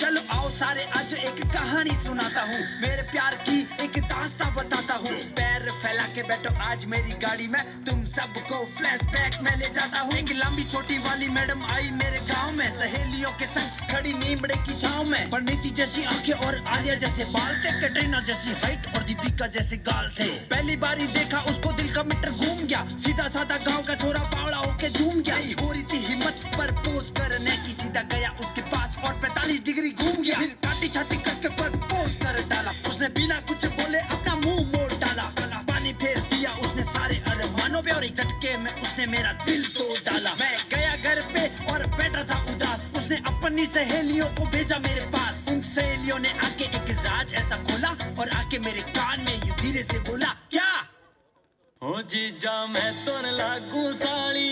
[SPEAKER 5] चलो आओ सारे आज एक कहानी सुनाता हूँ, मेरे प्यार की एक दास्तां बताता हूँ। पैर फैला के बैठो आज मेरी गाड़ी में, तुम सबको फ्लैशबैक में ले जाता हूँ। एक लंबी छोटी वाली मैडम आई मेरे गांव में, सहेलियों के संग खड़ी नीमड़े की छांव में। परिणीति जैसी आंखें और आलिया जैसे बाल थे, कैटरीना जैसी हाइट और दीपिका जैसे गाल थे। पहली बारी देखा उसको दिल का मीटर घूम गया, सीधा साधा गाँव का छोरा बावड़ा होके झूम गया। हो रही थी हिम्मत पर पोज करने की, सीधा गया उसके पास और 45 डिग्री घूम गया। फिर काटी छाती करके पर पोज कर डाला, उसने बिना कुछ बोले अपना मुंह मोड़ डाला। पानी फेर दिया उसने सारे अरमानों पे और एक झटके में उसने मेरा दिल तोड़ डाला। मैं गया घर पे और बैठा था उदास, उसने अपनी सहेलियों को भेजा मेरे पास। उन सहेलियों ने आके एक राज ऐसा खोला और आके मेरे कान में यूं धीरे से बोला, क्या
[SPEAKER 4] ओ जीजा मैं तो लागू साली,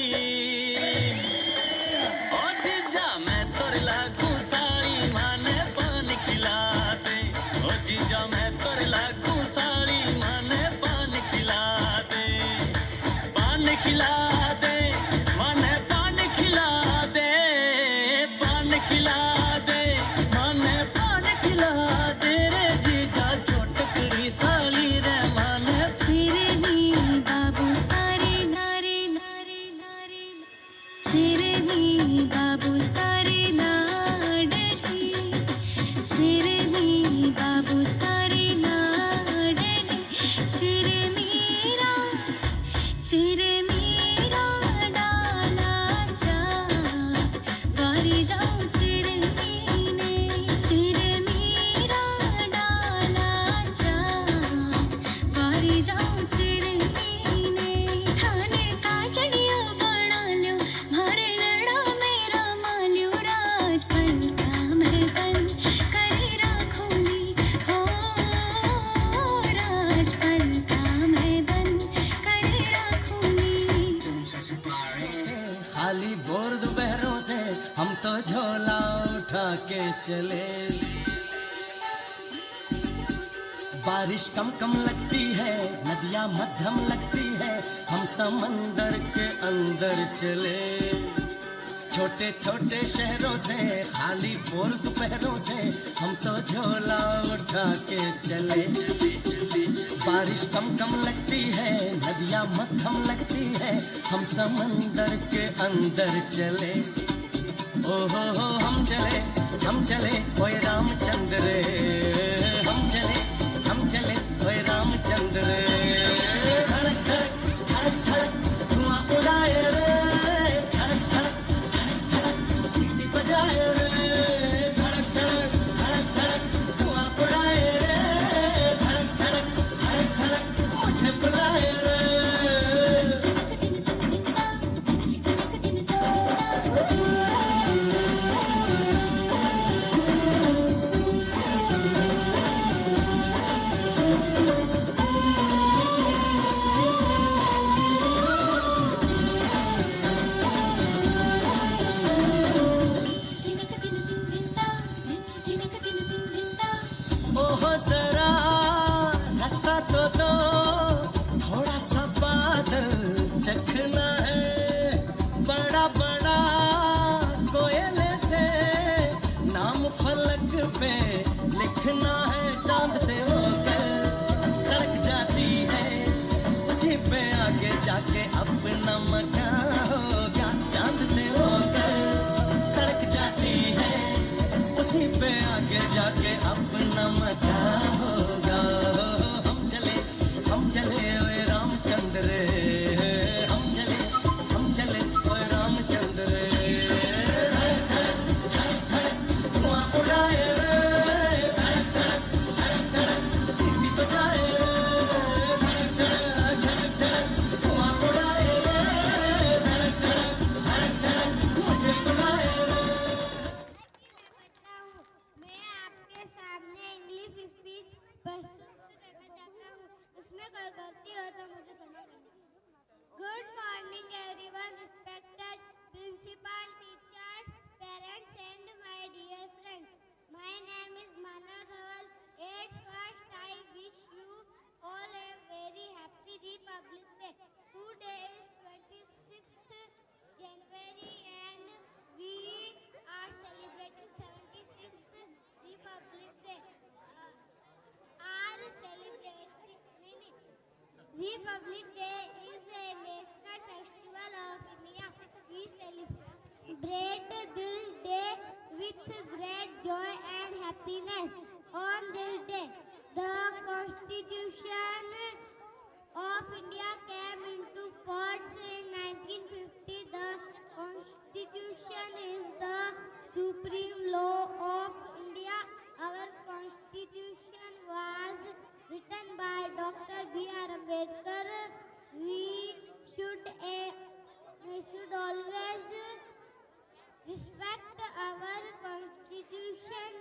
[SPEAKER 4] ओ जीजा मैं तो लागू साली, माने पान खिला दे। ओ जीजा मैं तो लागू साली, माने पान खिला दे, पान खिला दे, माने पान खिला दे, पान खिला दे, माने पान खिला दे रे जीजा छोटकड़ी साली रे माने।
[SPEAKER 9] चिरमी बाबू सारे सारे सारे सारे, चिरमी बाबू सारे लाडली, चिरमी बाबू सारे लाडली, चिरमीरा चिरमीरा डाला जा, वारी जाऊं चिरमीने, चिरमीरा डाला जा, वारी जाऊं चिरमीने। थाने काजड़िया बना ल्यो, मारे लड़ा मेरा माल्यो, राजपल का मैं बन करे राखूंगी हो, राजपल का मैं बन करे राखूंगी।
[SPEAKER 7] खाली बोर दोपहरों से हम तो झोला उठा के चले, बारिश कम कम लगती है, नदियाँ मध्यम लगती है, हम समंदर के अंदर चले। छोटे छोटे शहरों से खाली बोर दोपहरों से हम तो झोला उठा के चले, बारिश कम कम लगती है, नदियाँ मध्यम लगती है, हम समंदर के अंदर चले। ओ हो हम चले ओए रामचंद्र रे, हम चले ओए रामचंद्र रे। धड़क धड़क धड़क धड़क धुआं उड़ाए रे, धड़क धड़क धड़क धड़क सीटी बजाए रे, धड़क धड़क धड़क धड़क धुआं उड़ाए रे, धड़क धड़क धड़क धड़क मुझे बुलाए रे। ओहो जरा रास्ता तो दो, थोड़ा सा बादल चखना है, बड़ा बड़ा कोयले से नाम फलक पे लिखना है। चांद से होकर सड़क जाती है, उसी पे आगे जाके अपना मकान होगा। चांद से होकर सड़क जाती है, उसी पे आगे जाके अपना मकान होगा। हम चले ओए रामचंद्र रे, हम चले ओए रामचंद्र रे। धड़क धड़क धड़क धड़क धुआं उड़ाए रे, धड़क धड़क
[SPEAKER 3] Republic Day is a national festival of India. We celebrate this day with great joy and happiness. On this day, the Constitution of India came into force in 1950. The Constitution is the supreme law of India. Our Constitution was written by Dr. B.R. Ambedkar. We should always respect our Constitution.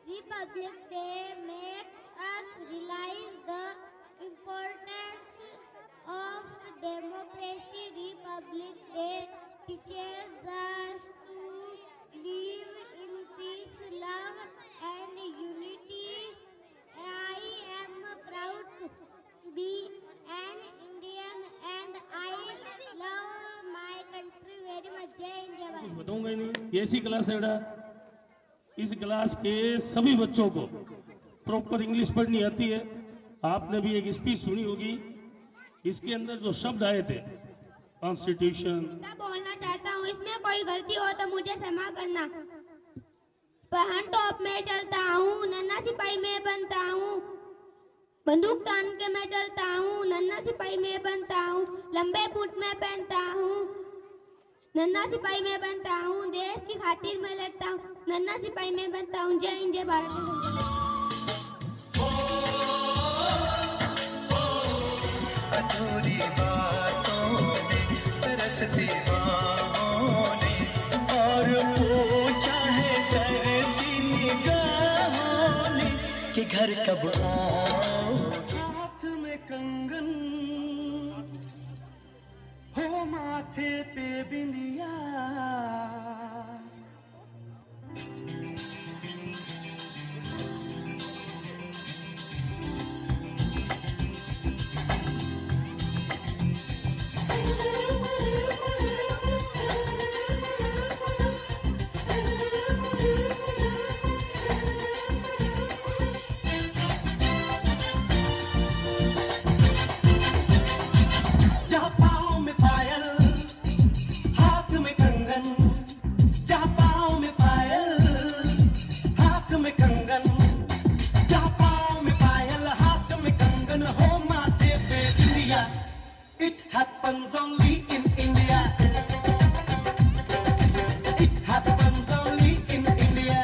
[SPEAKER 3] Republic Day makes us realize the importance of democracy. Republic Day teaches us to live in peace, love, and unity. I am proud to be an Indian and I love my country very much. Jai Hind, Jai Bharat.
[SPEAKER 1] बताऊंगा ही नहीं। ये ऐसी class है बेटा, इस class के सभी बच्चों को प्रॉपर इंग्लिश पढ़नी आती है। आपने भी एक स्पीच सुनी होगी, इसके अंदर जो शब्द आए थे कॉन्स्टिट्यूशन।
[SPEAKER 3] बोलना चाहता हूँ, इसमें कोई गलती हो तो मुझे क्षमा करना। पहन टॉप में चलता हूँ, नन्हा सिपाही में बनता हूँ, बंदूक तान के मैं चलता हूँ, नन्हा सिपाही में बनता हूँ, लंबे बूट में पहनता हूँ, नन्हा सिपाही में बनता हूँ, देश की खातिर में लड़ता हूँ, नन्हा सिपाही में बनता हूँ। जय हिंद, जय भारत।
[SPEAKER 5] अधूरी बातों ने, तरसती बाहों ने, और पूछा है तरसी निगाहों ने कि घर कब आओ। हाथ में कंगन हो, माथे पे बिंदिया, it happens only in India. It happens only in India.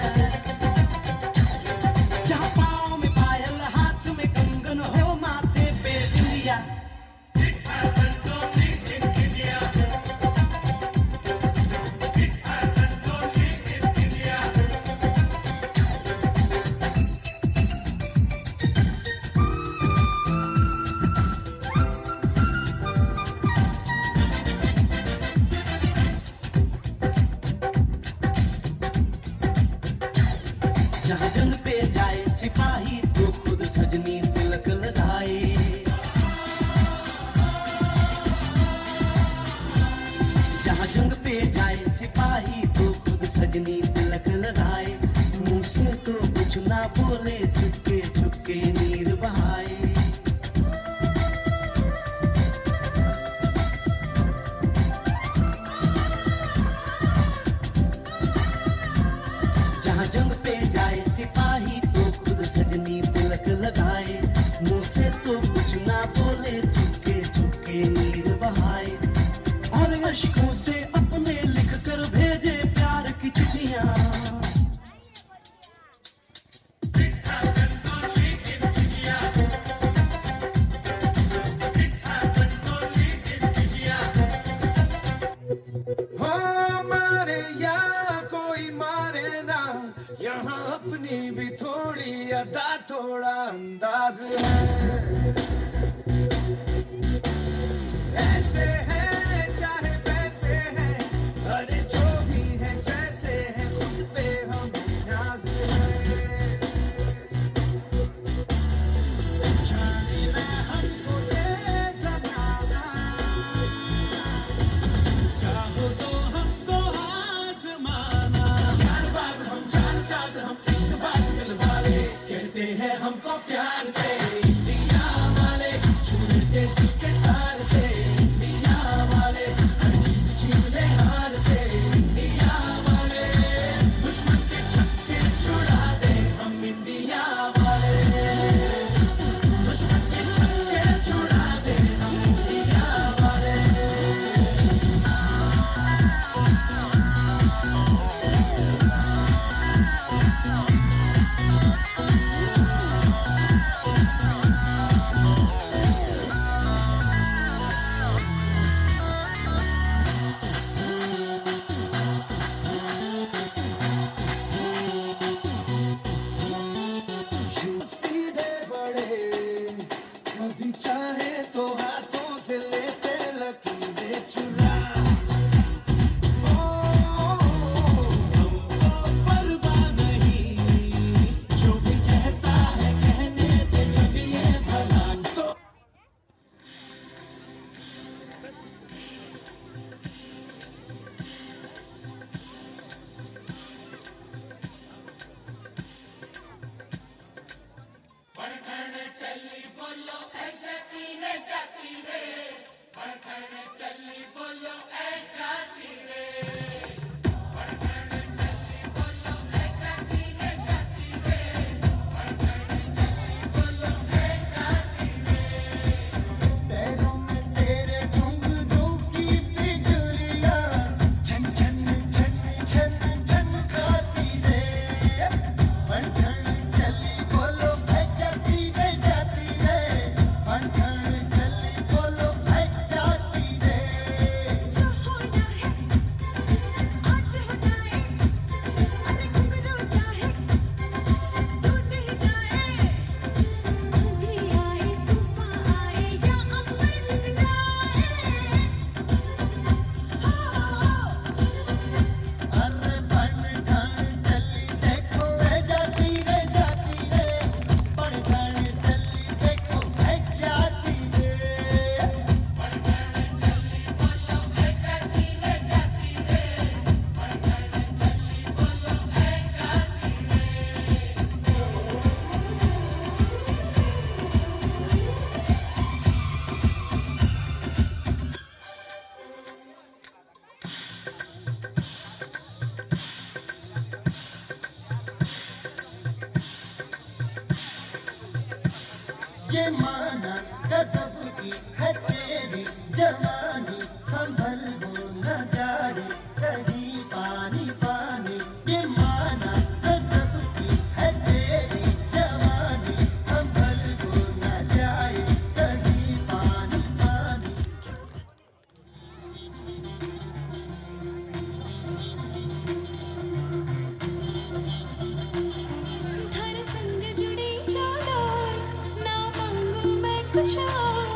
[SPEAKER 5] जहाँ पाँव में पायल, हाथ में कंगन हो, माथे पे बिंदिया। It happens only in India. It happens only in India. जहाँ जंग पे जाए सिपाही तो खुद सजनी तिलक लगाए। जहाँ जंग पे जाए सिपाही तो खुद सजनी तिलक लगाए। मुंह से तो कुछ ना बोले, चुपके चुपके नीर बहाए। जहाँ जंग पे जाए सिपाही तो खुद सजनी तिलक लगाए। मुंह से तो कुछ ना बोले, चुपके चुपके नीर बहाए। और अश्कों से अपने लिख कर भेजे प्यार की चिट्ठियाँ। हमारे यहाँ कोई मारे ना, यहाँ अपनी भी थोड़ी अदा, थोड़ा अंदाज है। ऐसे हैं चाहे वैसे हैं, अरे जो भी है जैसे है, खुद पे हम नाज है। जाने ना हमको ये ज़माना, चाहो तो हमको आज़माना। जानबाज हम, जानसाज हम, इश्कबाज दिल वाले, कहते हैं हमको प्यार से इंडिया वाले। छूने के
[SPEAKER 7] पैरों में तेरे घुंघरू की बिजुरियां छन छन छन छन छन गाती रे बंधन चली बोलो है जाती रे बंधन चली बोलो है जाती रे
[SPEAKER 9] जो होना है आज हो जाए अरे घुंघरू चाहे टूट ही जाए आंधी आए तूफान आए या अम्बर झुक जाए
[SPEAKER 7] अरे बंधन चली देखो है जाती रे बंधन चली देखो है जाती रे ये माना गजब की है तेरी जवानी संभल हो न जाए कहीं पानी पानी ये माना गजब की है तेरी जवानी संभल हो न जाए कहीं पानी पानी
[SPEAKER 9] थारे संग जुड़ी चादर ना मांगू मैं कुछ और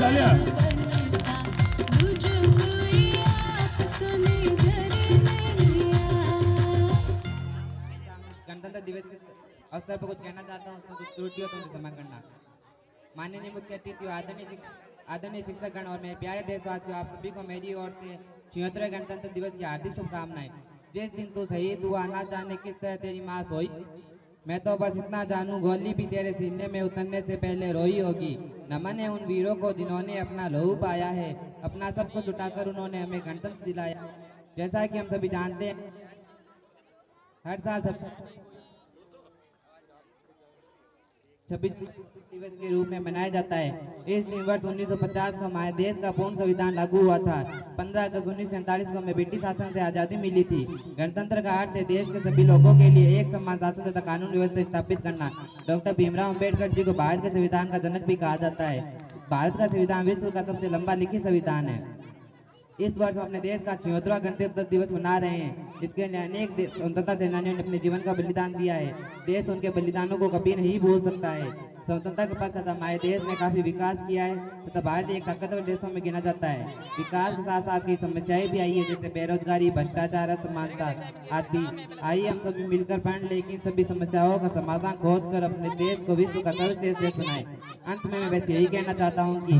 [SPEAKER 1] तालियां।
[SPEAKER 8] गणतंत्र दिवस के अवसर पर कुछ कहना चाहता हूँ, उसमें कुछ त्रुटि हो तो मुझे क्षमा करना। माननीय मुख्य अतिथि, आदरणीय शिक्षकगण और मेरे प्यारे देशवासियों, आप सभी को मेरी ओर से 76वें गणतंत्र दिवस की हार्दिक शुभकामनाएं। जिस दिन तू शहीद हुआ ना जाने किस तरह तेरी माँ सोई, मैं तो बस इतना जानूं गोली भी तेरे सीने में उतरने से पहले रोई होगी। नमन है उन वीरों को जिन्होंने अपना लहू पाया है, अपना सब कुछ उठाकर उन्होंने हमें गणतंत्र दिलाया। जैसा कि हम सभी जानते हैं, हर साल 26 दिवस के रूप में मनाया जाता है। इस दिन वर्ष 1950 को हमारे देश का पूर्ण संविधान लागू हुआ था। 15 अगस्त 1947 को हमें ब्रिटिश शासन से आज़ादी मिली थी। गणतंत्र का अर्थ है देश के सभी लोगों के लिए एक समान शासन तथा कानून व्यवस्था स्थापित करना। डॉक्टर भीमराव अम्बेडकर जी को भारत के संविधान का जनक भी कहा जाता है। भारत का संविधान विश्व का सबसे लंबा लिखित संविधान है। इस वर्ष हम अपने देश का 76वां गणतंत्र दिवस मना रहे हैं। इसके लिए अनेक स्वतंत्रता सेनानियों ने अपने जीवन का बलिदान दिया है। देश उनके बलिदानों को कभी नहीं भूल सकता है। स्वतंत्रता के पश्चात हमारे देश ने काफी विकास किया है तथा भारत एक ताकतवर देशों में गिना जाता है। विकास के साथ साथ कई समस्याएं भी आई है, जैसे बेरोजगारी, भ्रष्टाचार, असमानता आदि। आइए हम सभी मिलकर पढ़ लेकिन सभी समस्याओं का समाधान खोज कर अपने देश को विश्व का सर्वश्रेष्ठ देश बनाए। अंत में मैं बस यही कहना चाहता हूँ कि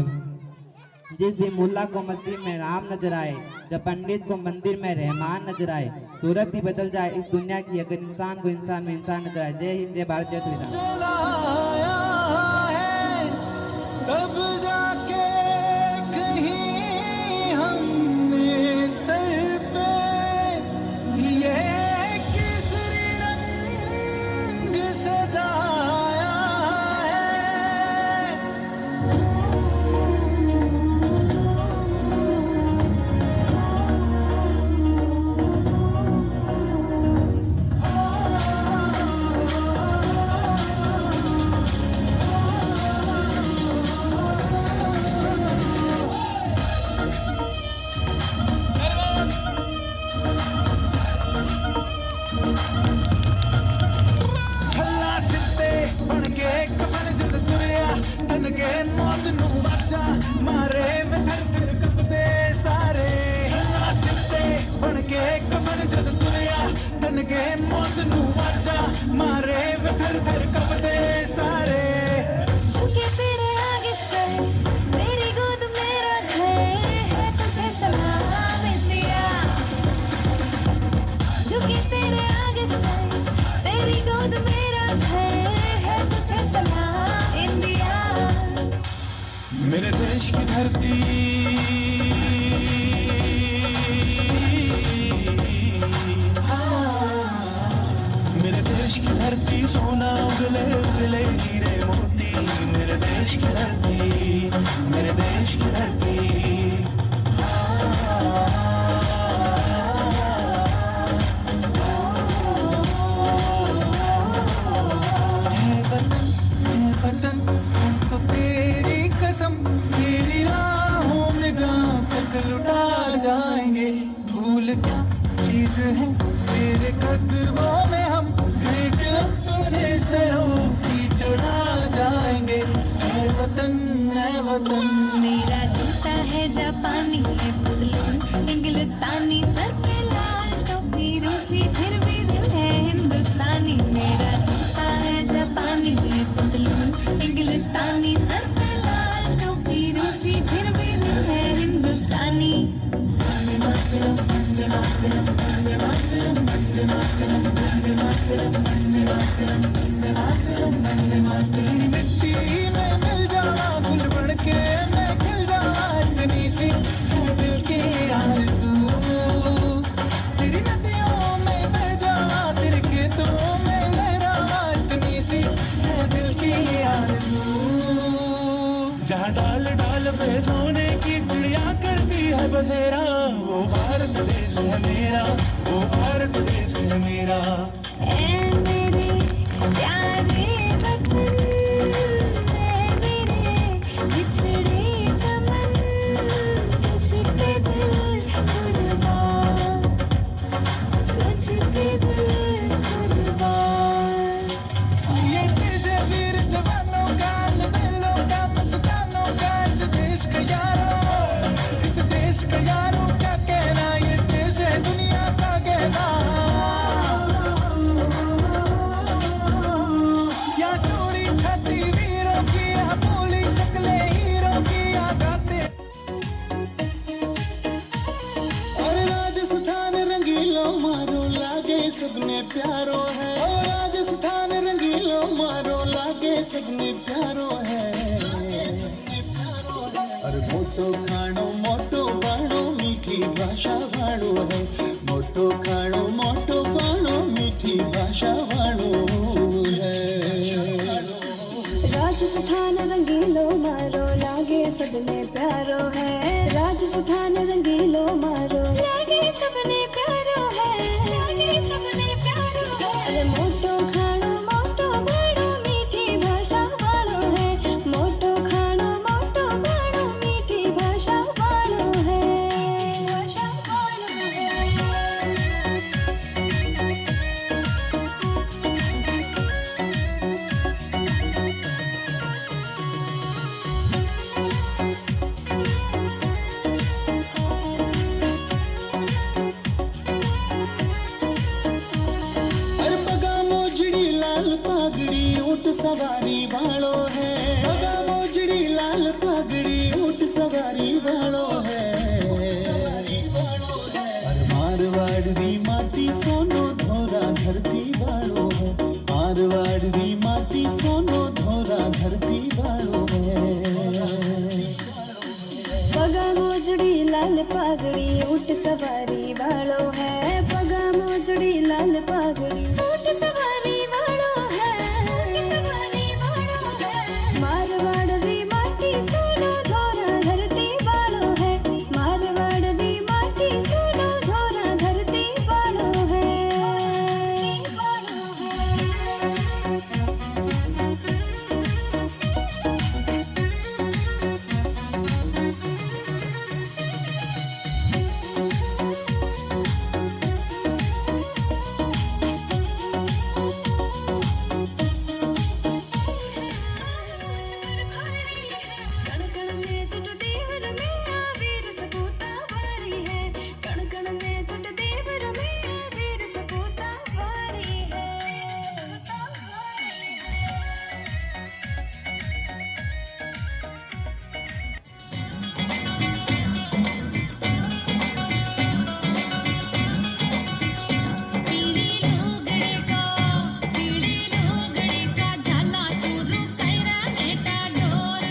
[SPEAKER 8] जिस दिन मुल्ला को मस्जिद में राम नजर आए, जब पंडित को मंदिर में रहमान नजर आए, सूरत ही बदल जाए इस दुनिया की अगर इंसान को इंसान में इंसान नजर आए। जय हिंद, जय भारत, जय संविधान।
[SPEAKER 7] तब जाके कहीं हमने सर पे ये केसरी रंग सजाया मेरे देश की धरती, मेरे देश की धरती सोना उगले उगले हीरे मोती। मेरे देश की धरती, मेरे देश की धरती। है तेरे कदमों में हम भेंट अपने सरों की चढ़ा जाएंगे। है वतन
[SPEAKER 9] मेरा जूता है जापानी, है पतलून इंग्लिस्तानी, सर पे लाल टोपी रूसी, फिर भी दिल है हिंदुस्तानी। मेरा जूता है जापानी, है पतलून इंग्लिस्तानी, सर पे लाल टोपी रूसी, फिर भी दिल है हिंदुस्तानी।
[SPEAKER 7] मिट्टी में मिल जाना, गुल बन के मैं खिल जाना, इतनी सी है दिल की आरज़ू। तेरी नदियों में बह जाना, तेरे खेतों में लहराना, इतनी सी है दिल की आरज़ू। जहाँ डाल डाल पे सोने की चिड़िया करती है बसेरा, वो भारत देश है मेरा, वो भारत देश है मेरा।
[SPEAKER 9] ऐ मेरे प्यारे वतन, ऐ मेरे बिछड़े चमन, तुझ पे दिल कुर्बान, तुझ पे दिल कुर्बान।
[SPEAKER 7] ये तुझे वीर जवानों का, लबेलों का, मस्तानों का, इस देश का मोटो खाणो मोटो बाणो मीठी भाषा वाळो है मोटो खाणो मोटो बाणो मीठी भाषा वाळो है
[SPEAKER 9] राजस्थान रंगीलो मारो लागे सबने प्यारो है राजस्थान रंगीलो मारो लागे सबने प्यारो है लागे सबने प्यारो है अरे मोटो खाणो मोटो बाणो मीठी भाषा वाळो है मोटो खाणो मोटो बाणो मीठी भाषा वाळो है भाषा वाळो है
[SPEAKER 7] अरे पगा मोजड़ी लाल पागड़ी ऊंट सवारी वालो है पगा मोजड़ी लाल पागड़ी ऊंट सवारी वालो है अरे मारवाड़ी माटी सोनो धोरा धरती वालो है मारवाड़ी माटी सोनो धोरा धरती वालो है
[SPEAKER 9] पगा मोजड़ी लाल पागड़ी ऊंट सवारी वालो है पगा मोजड़ी लाल पागड़ी ऊंट सवारी वालो है ऊंट सवारी वालो है मारवाड़ री माटी सोनो धोरा धरती वालो है मारवाड़ री माटी सोनो धोरा धरती वालो है वालो है कण कण में जुट देवर में वीर सपूता वारी है कण कण में जुट देवर में वीर सपूता वारी है पीली लोगड़े का झाला शुरू कैरा बेटा डोर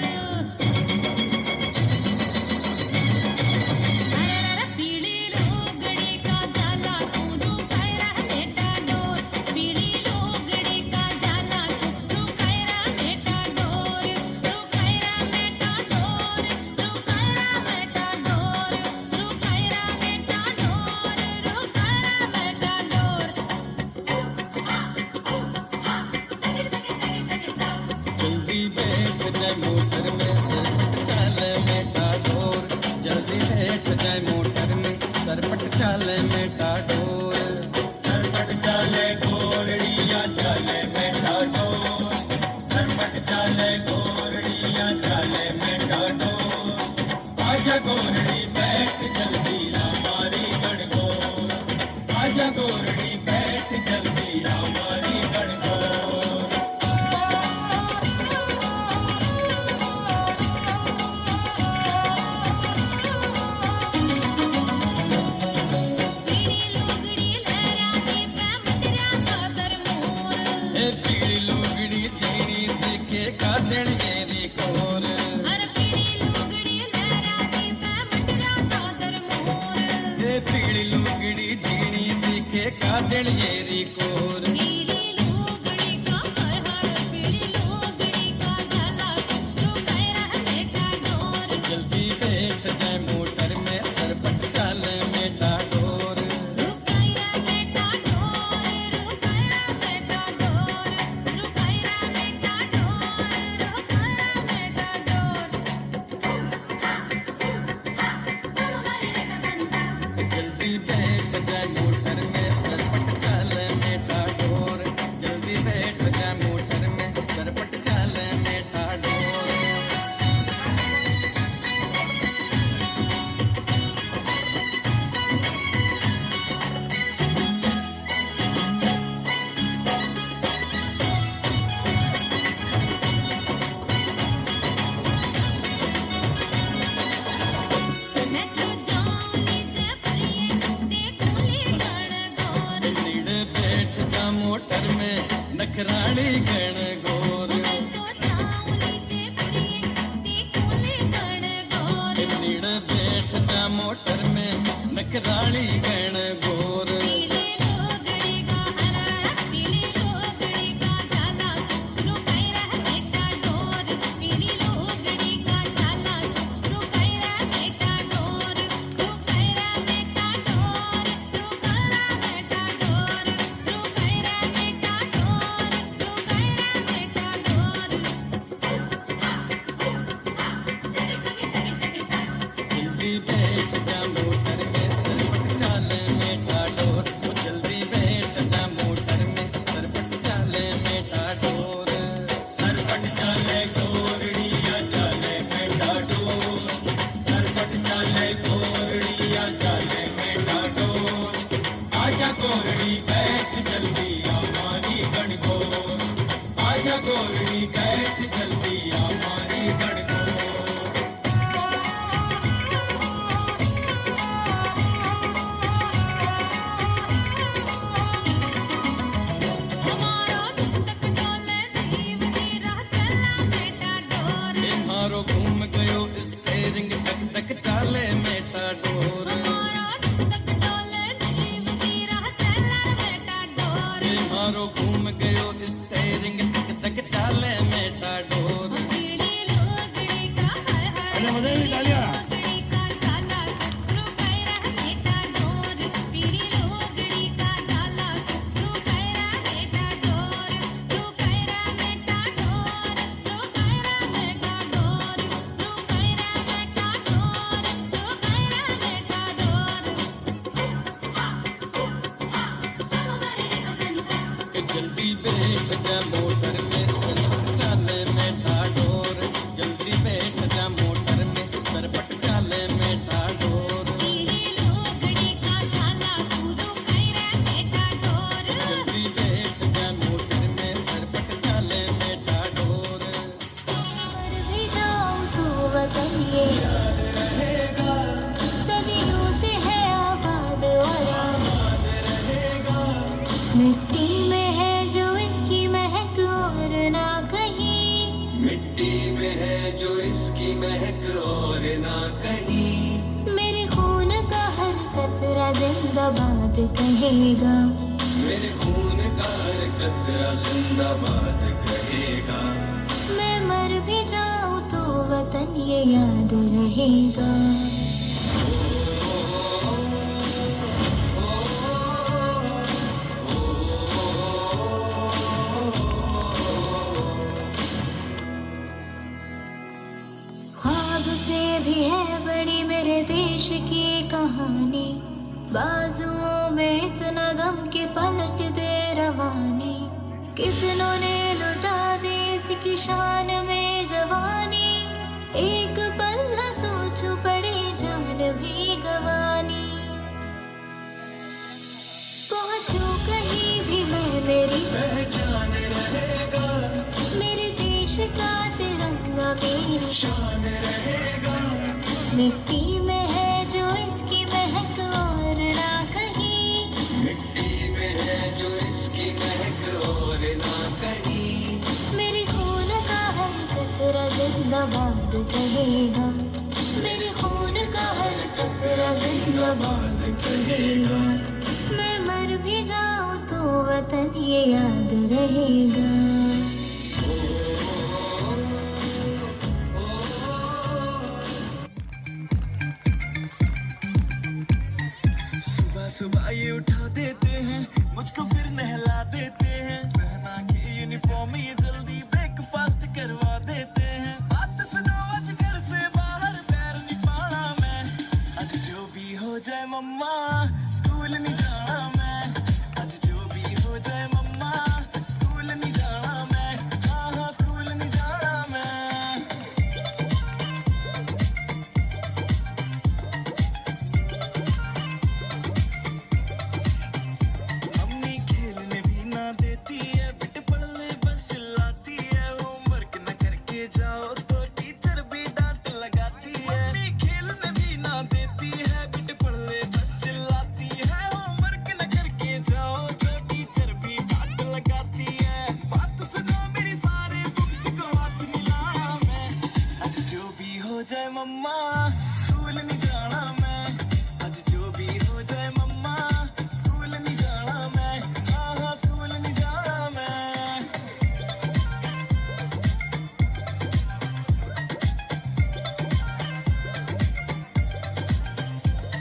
[SPEAKER 9] पीली लोगड़ी का झाला शुरू कैरा बेटा डोर पीली लोगड़ी का झाला शुरू कैरा बेटा डोर रू कैरा बेटा डोर रू कैरा बेटा डोर रू कैरा बेटा डोर रू कैरा बेटा डोर
[SPEAKER 7] जल्दी बैठ जाए मोटर में सरपट चाले मेटा डोर जल्दी बैठ जाए मोटर में सरपट चाले मेटा डोर सरपट चाले गोरड़िया चाले मेटा डोर सरपट चाले गोरड़िया चाले मेटा डोर आजा गोरड़ी बैठ जल्दी हमारी गणगोर आजा गोरड़ी बैठ जल्दी हमारी गणगोर
[SPEAKER 9] पीली लोगड़ी लहराती पे मटरा चादर मोर
[SPEAKER 7] ए पीली लुगड़ी चीनी देखे काजल येरी कोर
[SPEAKER 9] अरे पीली लोगड़ी लहराती पे मटरा चादर मोर
[SPEAKER 7] ए पीली लुगड़ी चीनी देखे काजल येरी कोर
[SPEAKER 9] पीली लोगड़ी का हर पीली लोगड़ी का झाला शुरू कैरा बेटा डोर
[SPEAKER 7] जल्दी बैठ जाए मोटर में सरपट चाले मेटा डोर
[SPEAKER 9] रू कैरा बेटा डोर रू कैरा बेटा डोर रू कैरा बेटा डोर रू कैरा बेटा डोर
[SPEAKER 7] जल्दी बैठ जाए मोटर में सरपट चाले मेटा
[SPEAKER 4] गोरनी बैठ जल्दी हमारी बड़को मारो घूम गयो स्टेरिंग तक तक चाले मेटा डोर मारो घूम गयो स्टेरिंग तक तक चाले मेटा डोर
[SPEAKER 1] अरे मजा नहीं डालिया
[SPEAKER 4] जल्दी बैठ जा मोटर में चाले मेटा डोर जल्दी बैठ जा मोटर में सरपट चाले मेटा डोर जल्दी बैठ जा मोटर में सरपट चाले मेटा डोर
[SPEAKER 9] भी जाऊं तो वतन ये सदियों से है आबाद और मिट्टी में है जो इसकी महक और ना कहीं
[SPEAKER 4] मिट्टी में है जो इसकी महक और ना कहीं
[SPEAKER 9] मेरे खून का हर कतरा जिंदाबाद कहेगा
[SPEAKER 4] मेरे खून का हर कतरा जिंदाबाद कहेगा
[SPEAKER 9] मैं मर भी जाऊं तो वतन ये याद रहेगा ख्वाब से भी है बड़ी मेरे देश की कहानी बाजुओं में इतना दम के पलट दे रवानी कितनों ने लुटा देश की शान में जवानी एक पल न सोचूं पड़े जान भी गवानी पहुंचूं कहीं भी मैं मेरी
[SPEAKER 4] पहचान रहेगा
[SPEAKER 9] मेरे देश का तिरंगा मेरी
[SPEAKER 4] शान रहेगा
[SPEAKER 9] मिट्टी में है जो इसकी महक और ना कहीं
[SPEAKER 4] मिट्टी में है जो इसकी महक और ना कहीं
[SPEAKER 9] मेरे खून का हर कतरा जिंदाबाद कहेगा मेरे खून का हर कतरा जिंदाबाद कहेगा मैं मर भी जाऊं तो वतन ये याद रहेगा
[SPEAKER 5] सुबह सुबह ये उठा देते हैं मुझको फिर नहला देते हैं पहना के यूनिफॉर्म ये जल्दी ब्रेकफास्ट करवा देते हैं बात सुनो आज घर से बाहर पैर नहीं पाना मैं आज जो भी हो जाए मम्मा स्कूल नहीं जाना मैं आज जो भी हो जाए मम्मा स्कूल नहीं जाना मैं हाँ स्कूल नहीं जाना मैं मम्मी खेलने भी ना देती है बिट पढ़ ले बस चिल्लाती है होमवर्क न करके जाओ तो टीचर भी डांट लगाती है मम्मी खेलने भी ना देती है बिट पढ़ ले बस चिल्लाती है होमवर्क न करके जाओ तो टीचर भी डांट लगाती है बात सुनो मेरी सारे बुक्स को हाथ मिलाया मैं आज जो भी हो जाए मम्मा स्कूल नहीं जाना मैं आज जो भी हो जाए मम्मा स्कूल नहीं जाना मैं हाँ स्कूल नहीं जाना मैं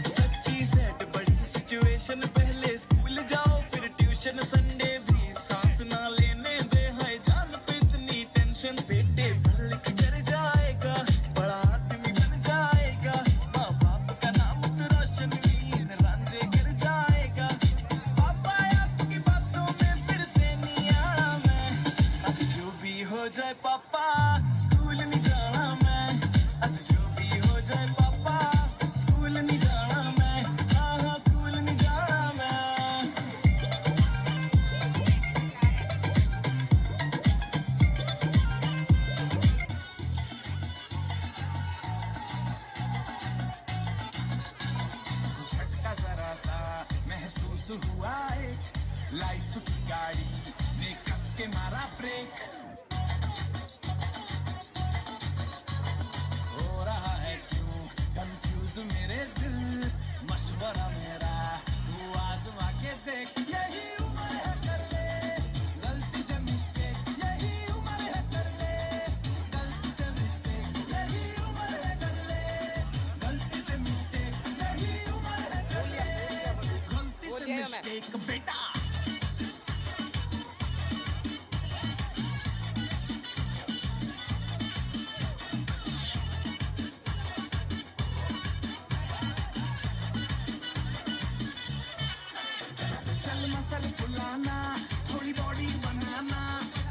[SPEAKER 5] सच्ची सेट बड़ी सिचुएशन पहले स्कूल जाओ फिर ट्यूशन संडे भी सांस ना लेने दे हाय जान पे इतनी टेंशन बेटे पढ़ लिख कर जाएगा बड़ा आदमी बन जाएगा माँ बाप का नाम तो रोशन वीर रांझे कर जाएगा पापा आपकी बातों में फिर से नहीं आना मैं आज जो भी हो जाए पापा स्कूल नहीं जाना मैं आज जो भी हो जाए पापा स्कूल नहीं जाना मैं हाँ स्कूल नहीं जाना मैं एक बेटा। चल मसल फुलाना, थोड़ी बॉडी बनाना,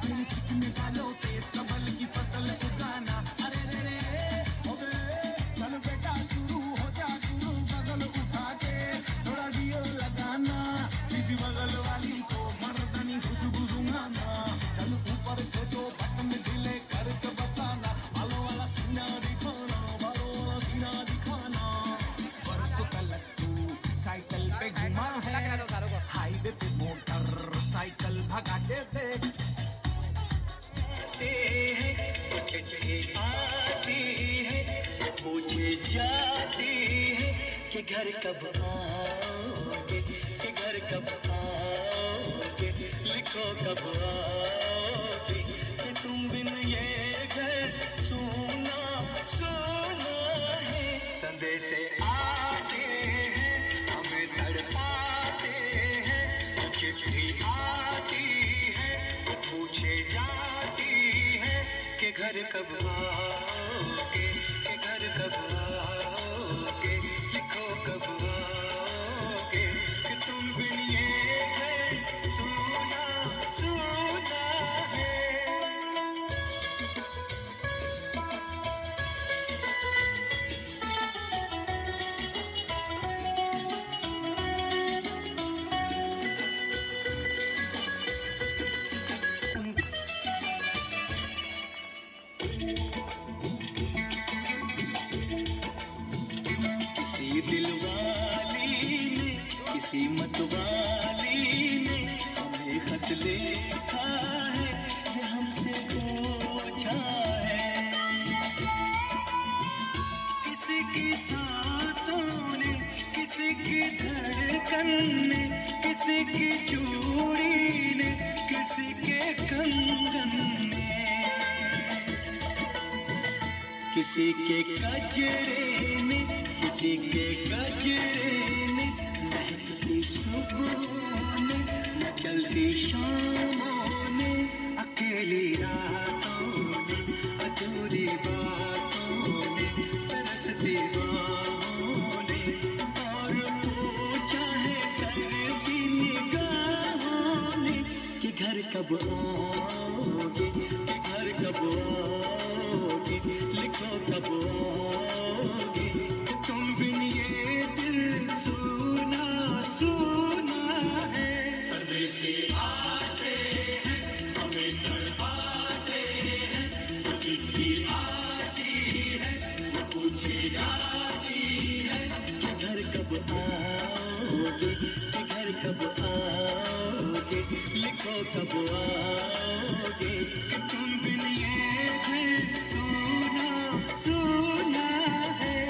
[SPEAKER 5] मेरी चिकन में डालो टेस्ट, कमल की फसल उगाना। अरे रे रे ओबे, चल बेटा शुरू हो जा गुरु, बगल उठा के थोड़ा डियो लगाना, किसी बगल वाली को मर्दानी खुशबू सुंघाना। चल ऊपर को तो बटन ढीले करके बताना, बालों वाला सीना दिखाना, बालों वाला सीना दिखाना। बरसों तक तू साइकिल पे घुमा है, हाईवे पे मोटर साइकिल भगाते देख। आती है पूछे जाती है कि घर कब आओगे, कि घर कब आओगे, लिखो कब आओगे, कि तुम बिन ये घर सुना सुना है। संदेश आते हैं हमें तड़पाते हैं, चिट्ठी आती है तो पूछे जाती है कि घर कब आओगे, कि घर कब आओगे, लिखो कब आओगे, कि तुम बिन ये घर सुना सुना है। किसी दिल वाली ने, किसी मत वाली ने हमें खत लिखा है, ये हमसे पूछा है। किसी की सांसों ने, किसी की धड़कन ने, किसी की चूड़ी ने, किसी के कंगन ने, किसी के कजरे ने, किसी के गजरे ने, महकती सुबह ने, मचलती शामों ने, अकेली रातों ने, अधूरी बातों ने, तरसती बाहों ने, और पूछा है तरसी निगाहों ने कि घर कब आओगे, कि घर कब आओगे, लिखो कब आओगे, कि तुम बिन ये दिल सुना सुना है। संदेशे आते हैं हमें तड़पाते हैं, वो चिट्ठी आती है वो पूछी जाती है कि घर कब आओगे, कि घर कब आओगे, लिखो कब आओगे, कि तुम बिन ये दिल सुना सुना है।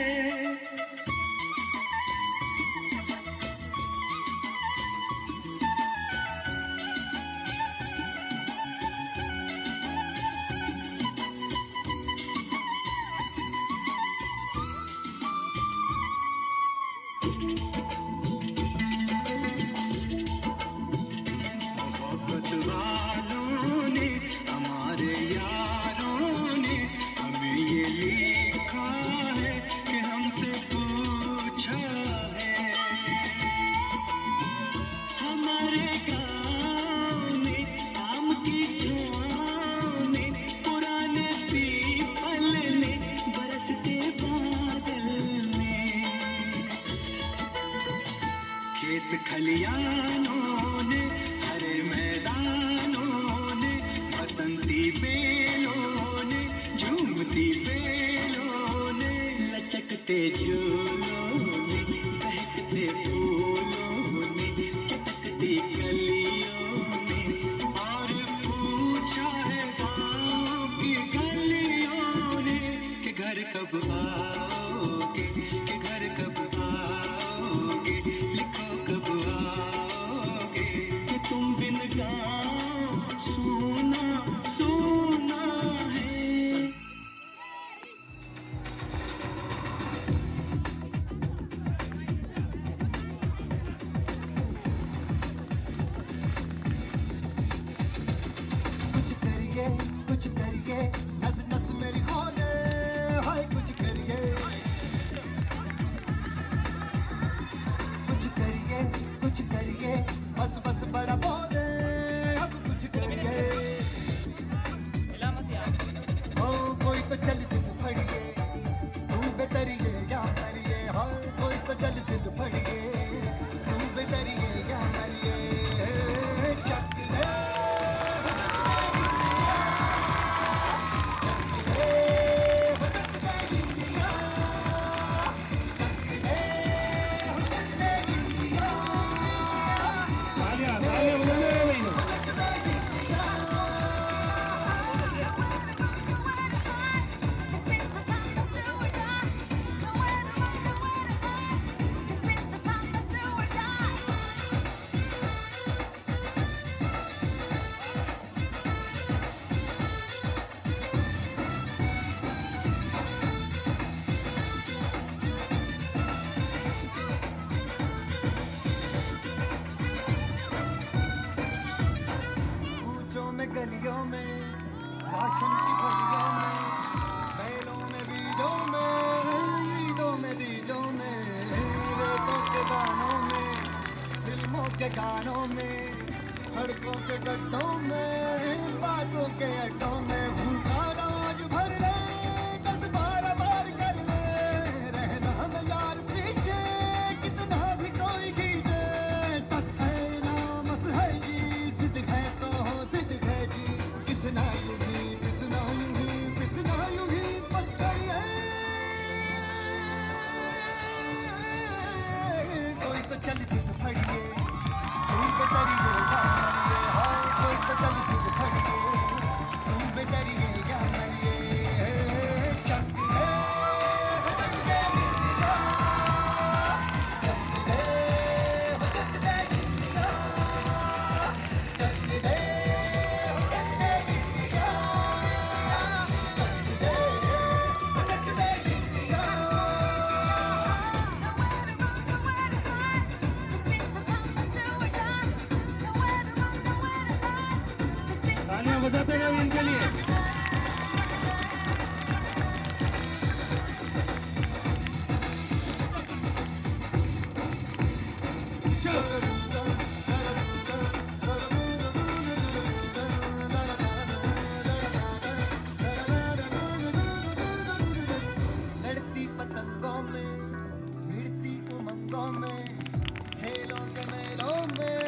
[SPEAKER 5] मोहब्बत वालों ने, हमारे यारों ने हमें ये लिखा है कि हमसे पूछा है। हमारे गाँव में आम की छाँव में, पुराने पीपल ने, बरसते बादल ने, खेत खलियानों ने, हरे मैदानों ने, बसंती बेलों ने, झूमती बेलों ने, लचकते झूलों ने, बहकते फूलों ने, चटकती कलियों ने, और पूछा है गाँव की गलियों ने कि घर कब आओगे, कि घर कब आओगे, लिखो कब आओगे, कि तुम बिन गाँव सुना सुना है।
[SPEAKER 7] बेतरिए या मरिए, हाँ कोई तो जल सिद्ध पड़िए, तू बेतरिए या मरिए, चक ले गलियों में, राशन की फलियों में, बैलों में बीजों में, ईदों में बीजों में, रेतों के गानों में, फिल्मों के गानों में, सड़कों के गड्ढों में, बातों के अड्डों में, झूठा राज भर ले, 10-12 बार कर ले, रहना न यार पीछे, कितना भी कोई खींचे, टस है नामस है जी, जिद है तो जिद है जी, किसना यूं ही, किसना यूं ही, किसना यूं ही बस करिए, कोई तो चल जिद फड़िए, कोई तो तरिए या मरिए, हाँ कोई तो चल जिद फड़िए, तू बेतरिए या मरिए, चक ले
[SPEAKER 1] तालियां बजाते रहो इनके लिए।
[SPEAKER 7] लड़ती पतंगों में, भिड़ती उमंगों में, खेलों के मेलों में,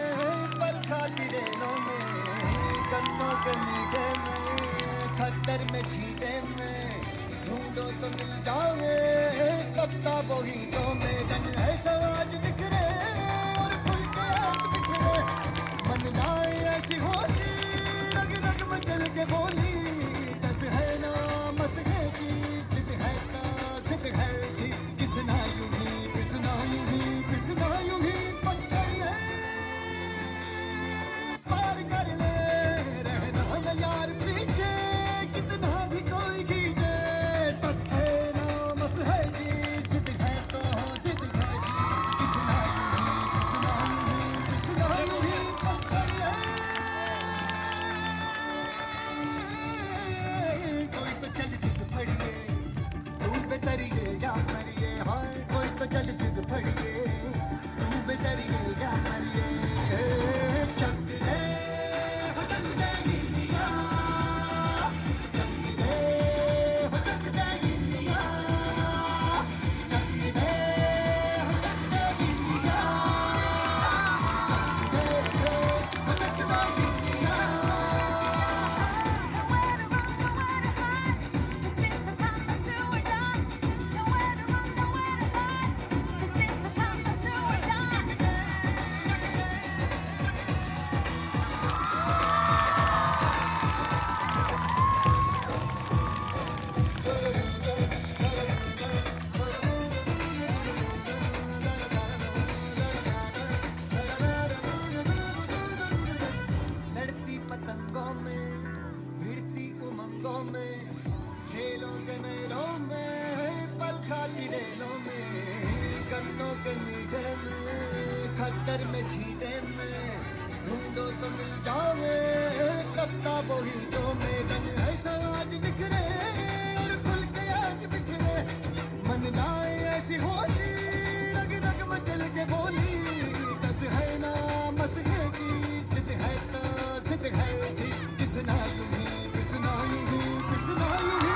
[SPEAKER 7] पर खाती रेलों में, गन्नों के नीचे में, खद्दर में छींटे में, ढूंढो तो मिल जाओगे, कब्ता बोहीटों में, जन है समाज बिखरे और खुल के आज बिखरे, मन जाए ऐसी होली, रग रग मचल के बोली, दस है ना मस है जी, जिद है का जिद है जी, किसना यूं ही, किसना यूं ही, किसना यूं ही बस करिए, पार कर ले, रहना न यार पीछे, कितना भी कोई खींचे, बस है ना मस है जी, जिद है तो जिद है जी, किसना यूं ही, किसना यूं ही, किसना यूं ही बस करिए, कोई तो चल जिद फड़िए, तू बेतरिए या मरिए, हाँ कोई तो चल जिद फड़िए, तू बेतरिए या मरिए, चक ले चक ले इंडिया, चक ले चक ले इंडिया, चक ले चक ले इंडिया, चक ले इंडिया। लड़ती पतंगों में, भिड़ती उमंगों में, खेलों के मेलों में, पल खाती रेलों में, गन्नों के नीचे में, खद्दर में छींटे में, ढूंढो तो मिल जाओगे, कब्ता बोहीटों में, जन है समाज बिखरे और खुल के आज बिखरे, मन जाए ऐसी होली, रग रग मचल के बोली, दस है ना मस है जी, जिद है तो जिद है जी, किसना यूं ही, किसना यूं ही, किसना यूं ही।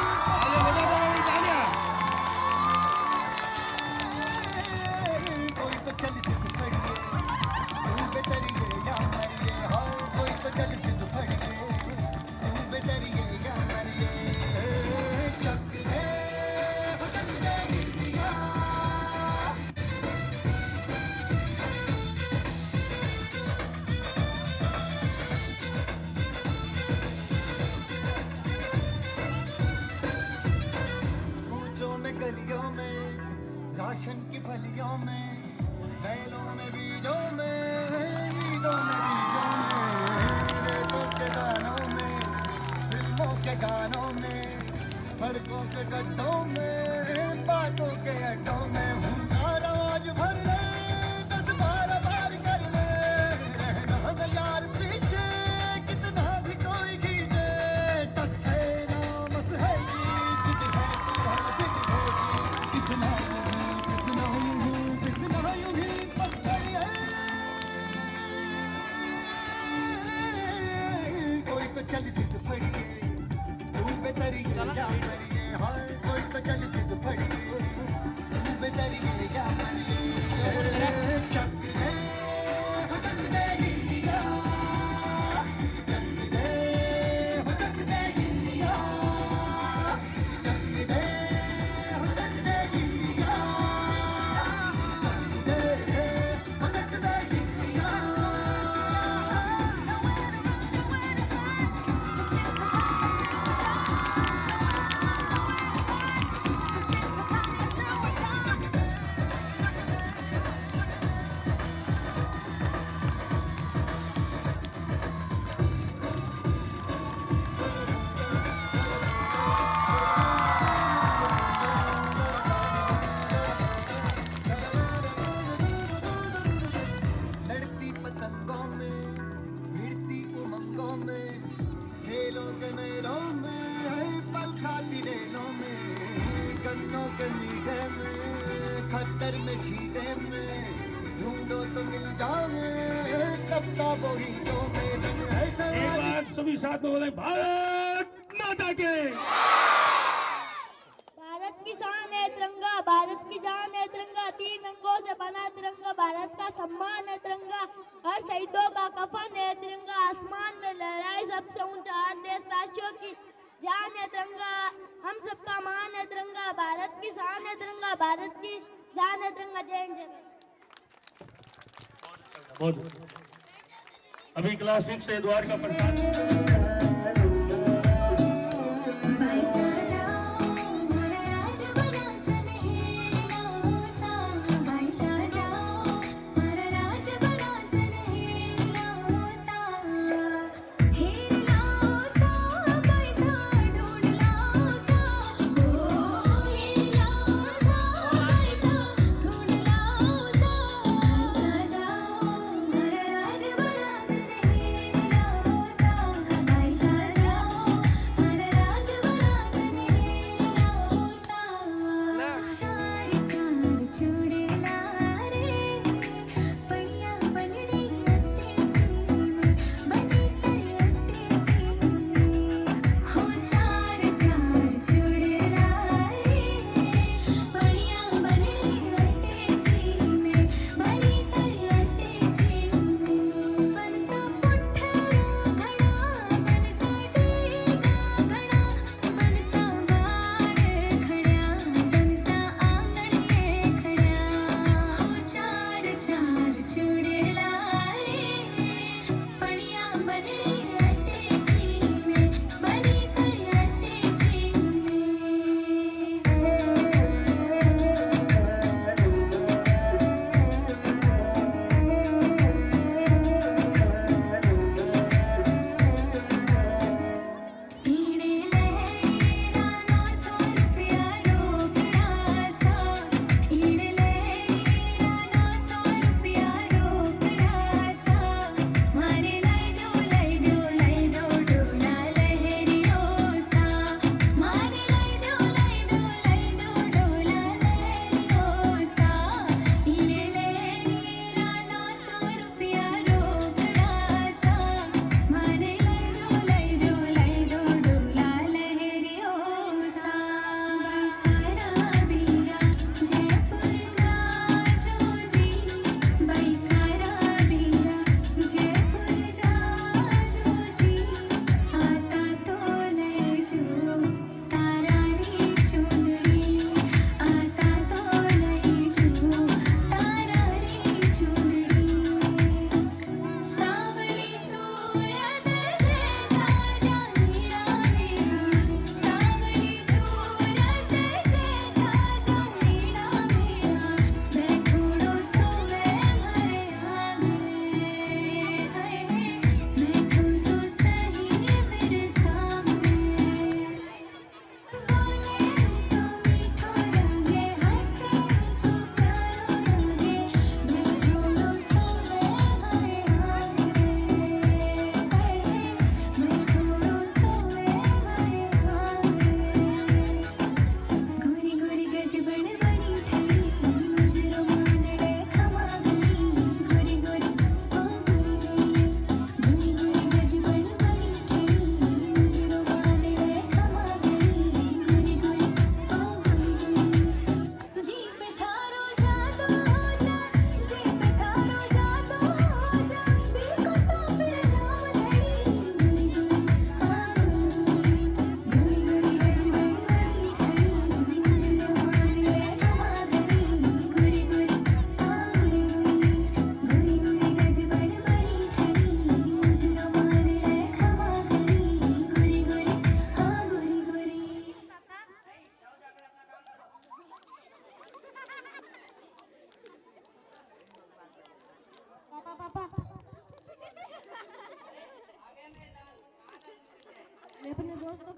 [SPEAKER 7] सड़कों के गड्ढों में बातों के अड्डों में हूँ सारा आज भर ले 10-12 बार कर ले रहना न यार पीछे कितना भी कोई खींचे टस है नामस है जिद है किसना यूं ही बस खड़ी है कोई तो चल जिद फड़िए तू बेतरिए या मरिए हाय कोई तो चल जिद फड़िए तू बेतरिए या मरिए चक दे चक दे इंडिया चक दे चक दे इंडिया चक दे चक दे इंडिया चक दे चक दे इंडिया लड़ती पतंगों में भिड़ती उमंगों में खेलों के मेलों में है पल खाती रेलों में गन्नों के मीठे में खतर में छीटे में ढूंढो तो मिल जाए कब्ता वही तो में रंग है
[SPEAKER 1] एक
[SPEAKER 7] सवारी
[SPEAKER 1] बार सभी साथ में बोले भारत माता के।
[SPEAKER 3] भारत की शान है तिरंगा, भारत की जान है तिरंगा, 3 अंगों से बना तिरंगा, भारत का सम्मान है तिरंगा, हर शहीदों का कफन है तिरंगा, आसमान में लहराए सबसे ऊंचा हर देशवासियों की जान है तिरंगा, हम सबका मान है तिरंगा, भारत की शान है तिरंगा, भारत की जान है तिरंगा। जय हिंद, जय भारत।
[SPEAKER 1] बहुत अभी क्लास 6 से द्वार का प्रसाद
[SPEAKER 9] पैसा जाओ मेरा राज बना सनहेला सा पैसा जाओ मेरा राज बना सनहेला सा हेला सा पैसा ढूंढ लाओ सा ओ हेला सा पैसा ढूंढ लाओ सा पैसा जाओ मेरा राज बना सनहेला सा पैसा जाओ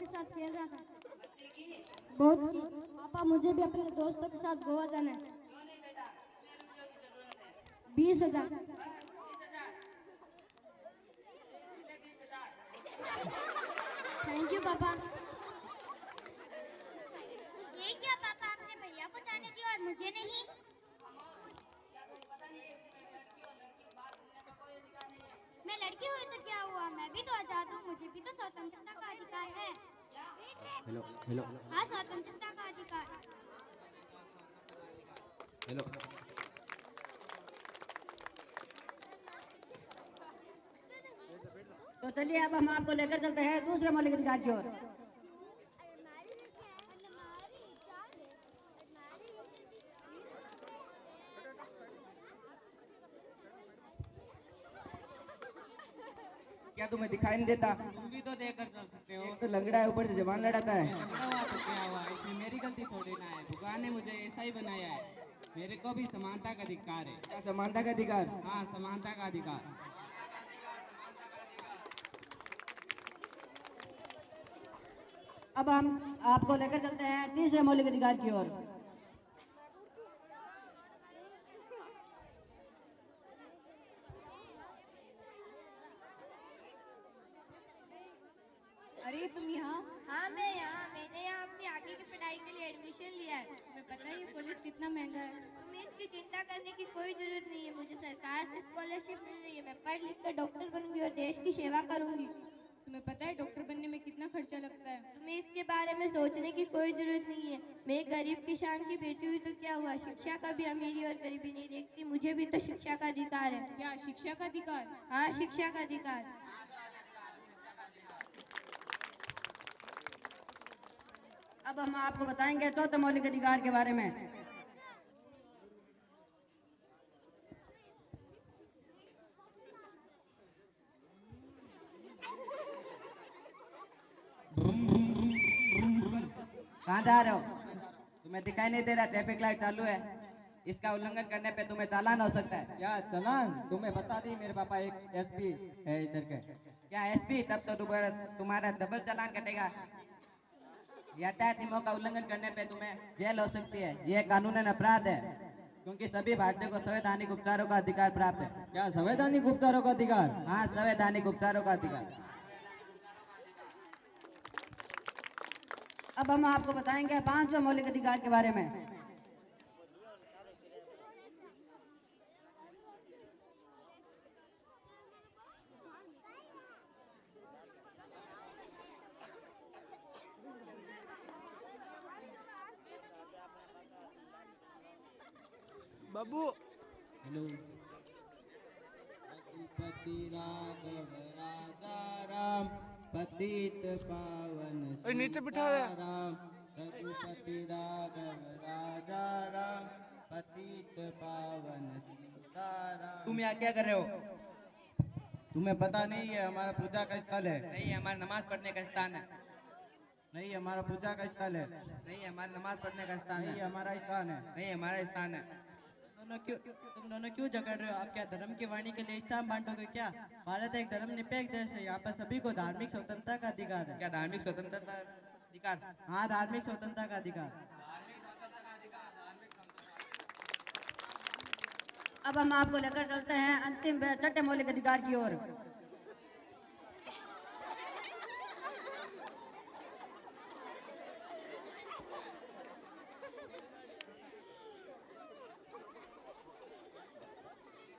[SPEAKER 3] के साथ खेल रहा था। बहुत की। पापा मुझे भी अपने दोस्तों के साथ गोवा जाना है। 20,000। थैंक यू पापा।
[SPEAKER 10] ये क्या पापा, आपने भैया को जाने दिया और मुझे नहीं? मैं लड़की हुई तो क्या हुआ, मैं भी तो आजाद हूँ, मुझे भी तो स्वतंत्रता का अधिकार है।
[SPEAKER 8] हेलो हेलो
[SPEAKER 3] हाँ, स्वतंत्रता का अधिकार।
[SPEAKER 8] हेलो।
[SPEAKER 11] तो चलिए अब हम आपको लेकर चलते हैं दूसरे मौलिक अधिकार की ओर।
[SPEAKER 8] क्या तुम्हें दिखाई नहीं देता?
[SPEAKER 12] तुम भी तो देकर चल सकते हो।
[SPEAKER 8] एक तो लंगड़ा है, ऊपर से जवान लड़ाता है।
[SPEAKER 12] झगड़ा हुआ तो क्या हुआ, इसमें मेरी गलती थोड़ी ना है, भगवान ने मुझे ऐसा ही बनाया है। मेरे को भी समानता का अधिकार है।
[SPEAKER 8] क्या समानता का अधिकार?
[SPEAKER 12] हाँ, समानता का अधिकार।
[SPEAKER 11] अब हम आपको लेकर चलते हैं तीसरे मौलिक अधिकार की ओर।
[SPEAKER 2] अरे तुम यहाँ?
[SPEAKER 3] हाँ मैं यहाँ, मैंने यहाँ अपनी आगे की पढ़ाई के लिए एडमिशन लिया है।
[SPEAKER 2] तुम्हें पता है ये कॉलेज कितना महंगा है?
[SPEAKER 3] तुम्हें इसकी चिंता करने की कोई जरूरत नहीं है, मुझे सरकार से स्कॉलरशिप मिल रही है। मैं पढ़ लिख कर डॉक्टर बनूंगी और देश की सेवा करूंगी।
[SPEAKER 2] तुम्हें पता है डॉक्टर बनने में कितना खर्चा लगता है?
[SPEAKER 3] तुम्हें इसके बारे में सोचने की कोई जरूरत नहीं है। मैं एक गरीब किसान की बेटी हुई तो क्या हुआ, शिक्षा का भी अमीरी और गरीबी नहीं देखती, मुझे भी तो शिक्षा का अधिकार है।
[SPEAKER 2] क्या शिक्षा का अधिकार?
[SPEAKER 3] हाँ, शिक्षा का अधिकार।
[SPEAKER 11] अब हम आपको बताएंगे चौथे मौलिक अधिकार के बारे में।
[SPEAKER 8] कहाँ जा रहे हो? तुम्हें दिखाई नहीं दे रहा ट्रैफिक लाइट चालू है? इसका उल्लंघन करने पे तुम्हें चालान हो सकता है।
[SPEAKER 12] क्या चालान? तुम्हें बता दी, मेरे पापा एक एसपी है इधर के।
[SPEAKER 8] क्या एसपी? तब तो तुम्हारा डबल चालान कटेगा। यातायात नियमों का उल्लंघन करने पे तुम्हें जेल हो सकती है। यह कानूनन अपराध है, क्योंकि सभी भारतीयों को संवैधानिक उपचारों का अधिकार प्राप्त है।
[SPEAKER 12] क्या संवैधानिक उपचारों का अधिकार?
[SPEAKER 8] हाँ, संवैधानिक उपचारों का अधिकार।
[SPEAKER 11] अब हम आपको बताएंगे पांचवें मौलिक अधिकार के बारे में।
[SPEAKER 12] बाबू हेलो। रघुपति राघव राजा राम, पतित पावन नीचे बिठा राम। रघुपति राघव राजा राम, पतित पावन सीताराम।
[SPEAKER 8] तुम यहाँ क्या कर रहे हो?
[SPEAKER 12] तुम्हें पता नहीं है हमारा पूजा का स्थल है?
[SPEAKER 8] नहीं, हमारा नमाज पढ़ने का स्थान है।
[SPEAKER 12] नहीं, हमारा पूजा का स्थल है।
[SPEAKER 8] नहीं, हमारा नमाज पढ़ने का स्थान
[SPEAKER 12] नहीं,
[SPEAKER 8] है।
[SPEAKER 12] हमारा स्थान है।
[SPEAKER 8] नहीं, हमारा स्थान है।
[SPEAKER 12] तुम दोनों क्यों झगड़ रहे हो? आप क्या धर्म की वाणी के लिए स्थान बांटोगे क्या? भारत एक धर्म निरपेक्ष देश है, यहाँ पर सभी को धार्मिक स्वतंत्रता का अधिकार है।
[SPEAKER 8] क्या धार्मिक स्वतंत्रता अधिकार?
[SPEAKER 12] हाँ, धार्मिक स्वतंत्रता का अधिकार।
[SPEAKER 11] अब हम आपको लेकर चलते हैं अंतिम छठे मौलिक अधिकार की ओर।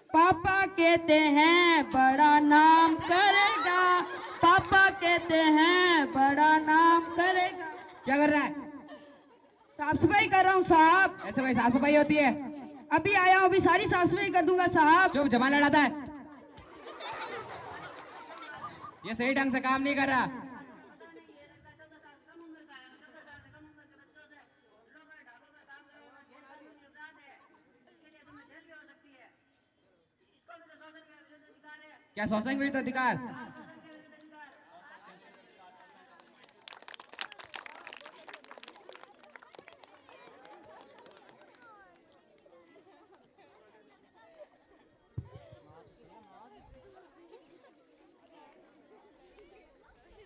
[SPEAKER 13] पापा कहते हैं बड़ा नाम करेगा, पापा कहते हैं बड़ा नाम करेगा।
[SPEAKER 8] क्या कर रहा है?
[SPEAKER 13] साफ सफाई कर रहा हूँ साहब।
[SPEAKER 8] ऐसे भाई साफ सफाई होती है?
[SPEAKER 13] अभी आया हूँ, अभी सारी साफ सफाई कर दूंगा साहब।
[SPEAKER 8] चुप, जमा लड़ाता है। ये सही ढंग से काम नहीं कर रहा। क्या शोषण विरुद्ध अधिकार?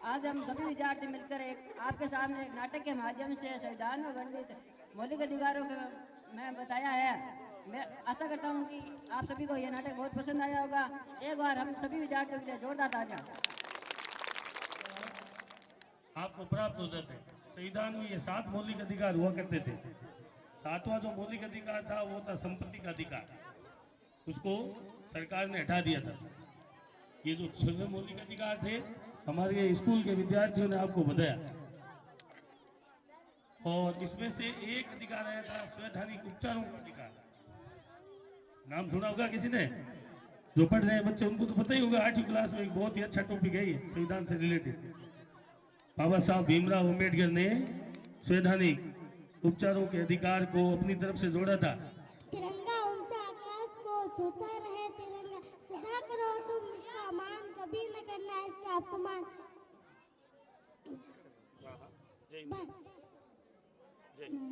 [SPEAKER 11] आज हम सभी विद्यार्थी मिलकर एक आपके सामने एक नाटक के माध्यम से संविधान में वर्णित मौलिक अधिकारों के में बताया है। मैं आशा करता हूं कि आप सभी को यह नाटक बहुत पसंद आया होगा। एक बार हम सभी विद्यार्थियों के लिए जोरदार तालियां।
[SPEAKER 1] आपको प्राप्त हो जाते हैं। संविधान में ये 7 मौलिक अधिकार हुआ करते थे। 7वां जो मौलिक अधिकार था वो था संपत्ति का अधिकार, उसको सरकार ने हटा दिया था। ये जो 6 मौलिक अधिकार थे हमारे स्कूल के विद्यार्थियों ने आपको बताया, और इसमें से एक अधिकार आया था संवैधानिक उपचारों का अधिकार। नाम सुना होगा किसी ने? जो पढ़ रहे हैं बच्चे उनको तो पता ही होगा। 8वीं क्लास में एक बहुत ही अच्छा टॉपिक है ये संविधान से रिलेटेड। बाबा साहब भीमराव अम्बेडकर ने संवैधानिक उपचारों के अधिकार को अपनी तरफ से जोड़ा था।
[SPEAKER 10] तिरंगा ऊंचा आकाश को छूता रहे, तिरंगा सदा करो तुम इसका मान, कभी न करना इसका अपमान।
[SPEAKER 1] जय हिंद। जय हिंद।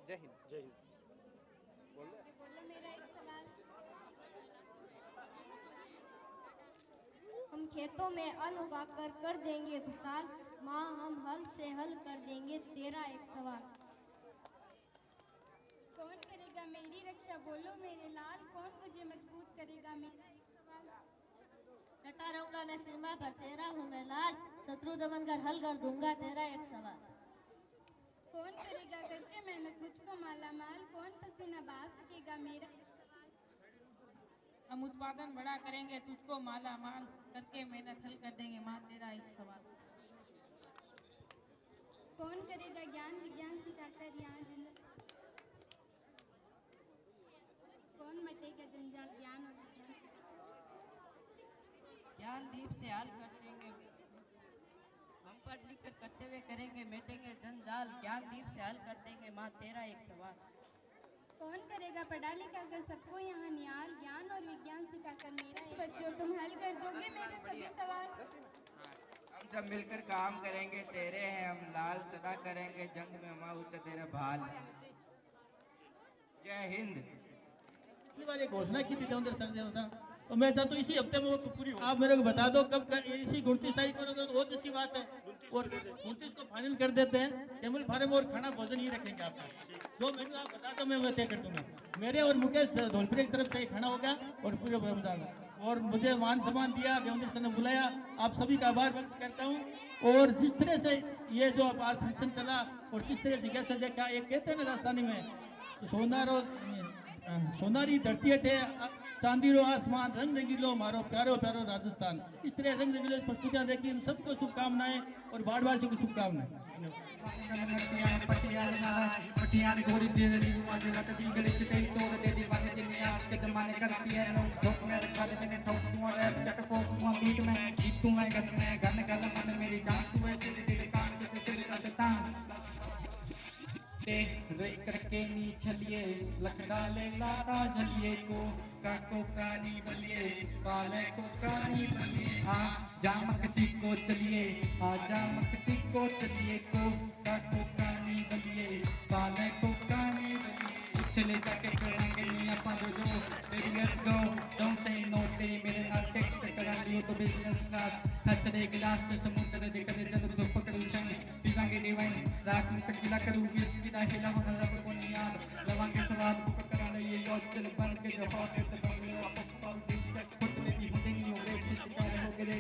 [SPEAKER 1] जय हिंद।
[SPEAKER 10] बोलो मेरा एक सवाल। हम खेतों में अन्न उगाकर कर देंगे खुशहाल, माँ हम हल से हल कर देंगे तेरा एक सवाल।
[SPEAKER 2] कौन करेगा मेरी रक्षा, बोलो मेरे लाल, कौन मुझे मजबूत करेगा मेरा एक सवाल।
[SPEAKER 10] डटा रहूंगा मैं सीमा पर, तेरा हूँ मैं लाल, शत्रु दमन कर हल कर दूंगा तेरा एक सवाल।
[SPEAKER 2] कौन करेगा करके मेहनत मुझको माला माल, कौन पसीना बहा सकेगा मेरा एक सवाल।
[SPEAKER 14] हम उत्पादन बड़ा करेंगे तुझको माला माल, करके मेहनत हल कर देंगे माँ तेरा एक सवाल।
[SPEAKER 2] कौन करेगा ज्ञान विज्ञान सिखाकर यहाँ कौन मटेगा जंजाल ज्ञान और विज्ञान
[SPEAKER 14] ज्ञान दीप से हाल कर देंगे, हम पढ़ लिख कर कर्तव्य करेंगे, मिटेंगे जंजाल, ज्ञान दीप से हल कर देंगे माँ तेरा एक सवाल।
[SPEAKER 2] कौन करेगा पढ़ा लिखा कर सबको यहाँ निहाल, ज्ञान और विज्ञान सिखाकर मेरा बच्चों तुम हल कर दोगे मेरे सभी सवाल।
[SPEAKER 8] हम सब मिलकर काम करेंगे तेरे हैं हम लाल, सदा करेंगे जंग में हम ऊंचा तेरा भाल। जय हिंद।
[SPEAKER 15] पिछली बार एक घोषणा की थी देवेंद्र सर ने होता, तो मैं चाहता हूँ इसी हफ्ते में वो पूरी हो। आप मेरे को बता दो कब इसी 29 तारीख को तो बहुत अच्छी बात है, और 29 को फाइनल कर देते हैं। टेबल फार्म और खाना भोजन ही रखेंगे आपका, जो मेन्यू आप बता दो मैं तय कर दूंगा। मेरे और मुकेश धौलपुरी की तरफ से खाना होगा और पूरे बता, और मुझे मान सम्मान दिया, देवेंद्र सर ने बुलाया, आप सभी का आभार व्यक्त करता हूँ। और जिस तरह से ये जो आज फंक्शन चला और जिस तरह जगह से देखा, एक कहते हैं ना राजस्थानी में सोनारी धरती थे चांदीरो आसमान, रंग रंगीलो मारो प्यारो प्यारो राजस्थान। इस तरह रंग रंगीलो प्रस्तुतियां देखी, इन सबको शुभकामनाएं और बाढ़वासियों को शुभकामनाएं।
[SPEAKER 16] करके नी चलिए लखड़ा ले लारा जलिए को काको कानी बलिए पाले को कानी बलिए आ जाम किसी को चलिए आ जाम किसी को चलिए को काको कानी बलिए पाले को कानी बलिए चले जाके करेंगे नी अपन जो baby let's go don't say no तेरी मेरे नाल टेक्स्ट करा लियो तो बिजनेस क्लास खचरे गिलास में समुद्र देख कर जब तो पकड़ू संग पीवांगे डिवाइन रात में टकीला करूँ विस्की ना हिला होना रब को नियाद लवांगे सवाद को करा ले ये योज चल बन के जो हॉट है तो बंगले वापस पर डिस्ट्रैक्ट खुद में भी होंगे नहीं होंगे शिकार हो गए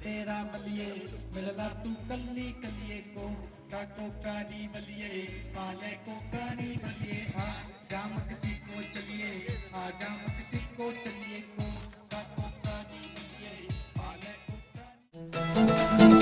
[SPEAKER 16] तेरा बलिए मिलला तू कल्ली कलिए को काको कारी बलिए पाले को कारी बलिए आ जाम किसी को चलिए आ जाम किसी को चलिए को काको कारी बलिए पाले को कारी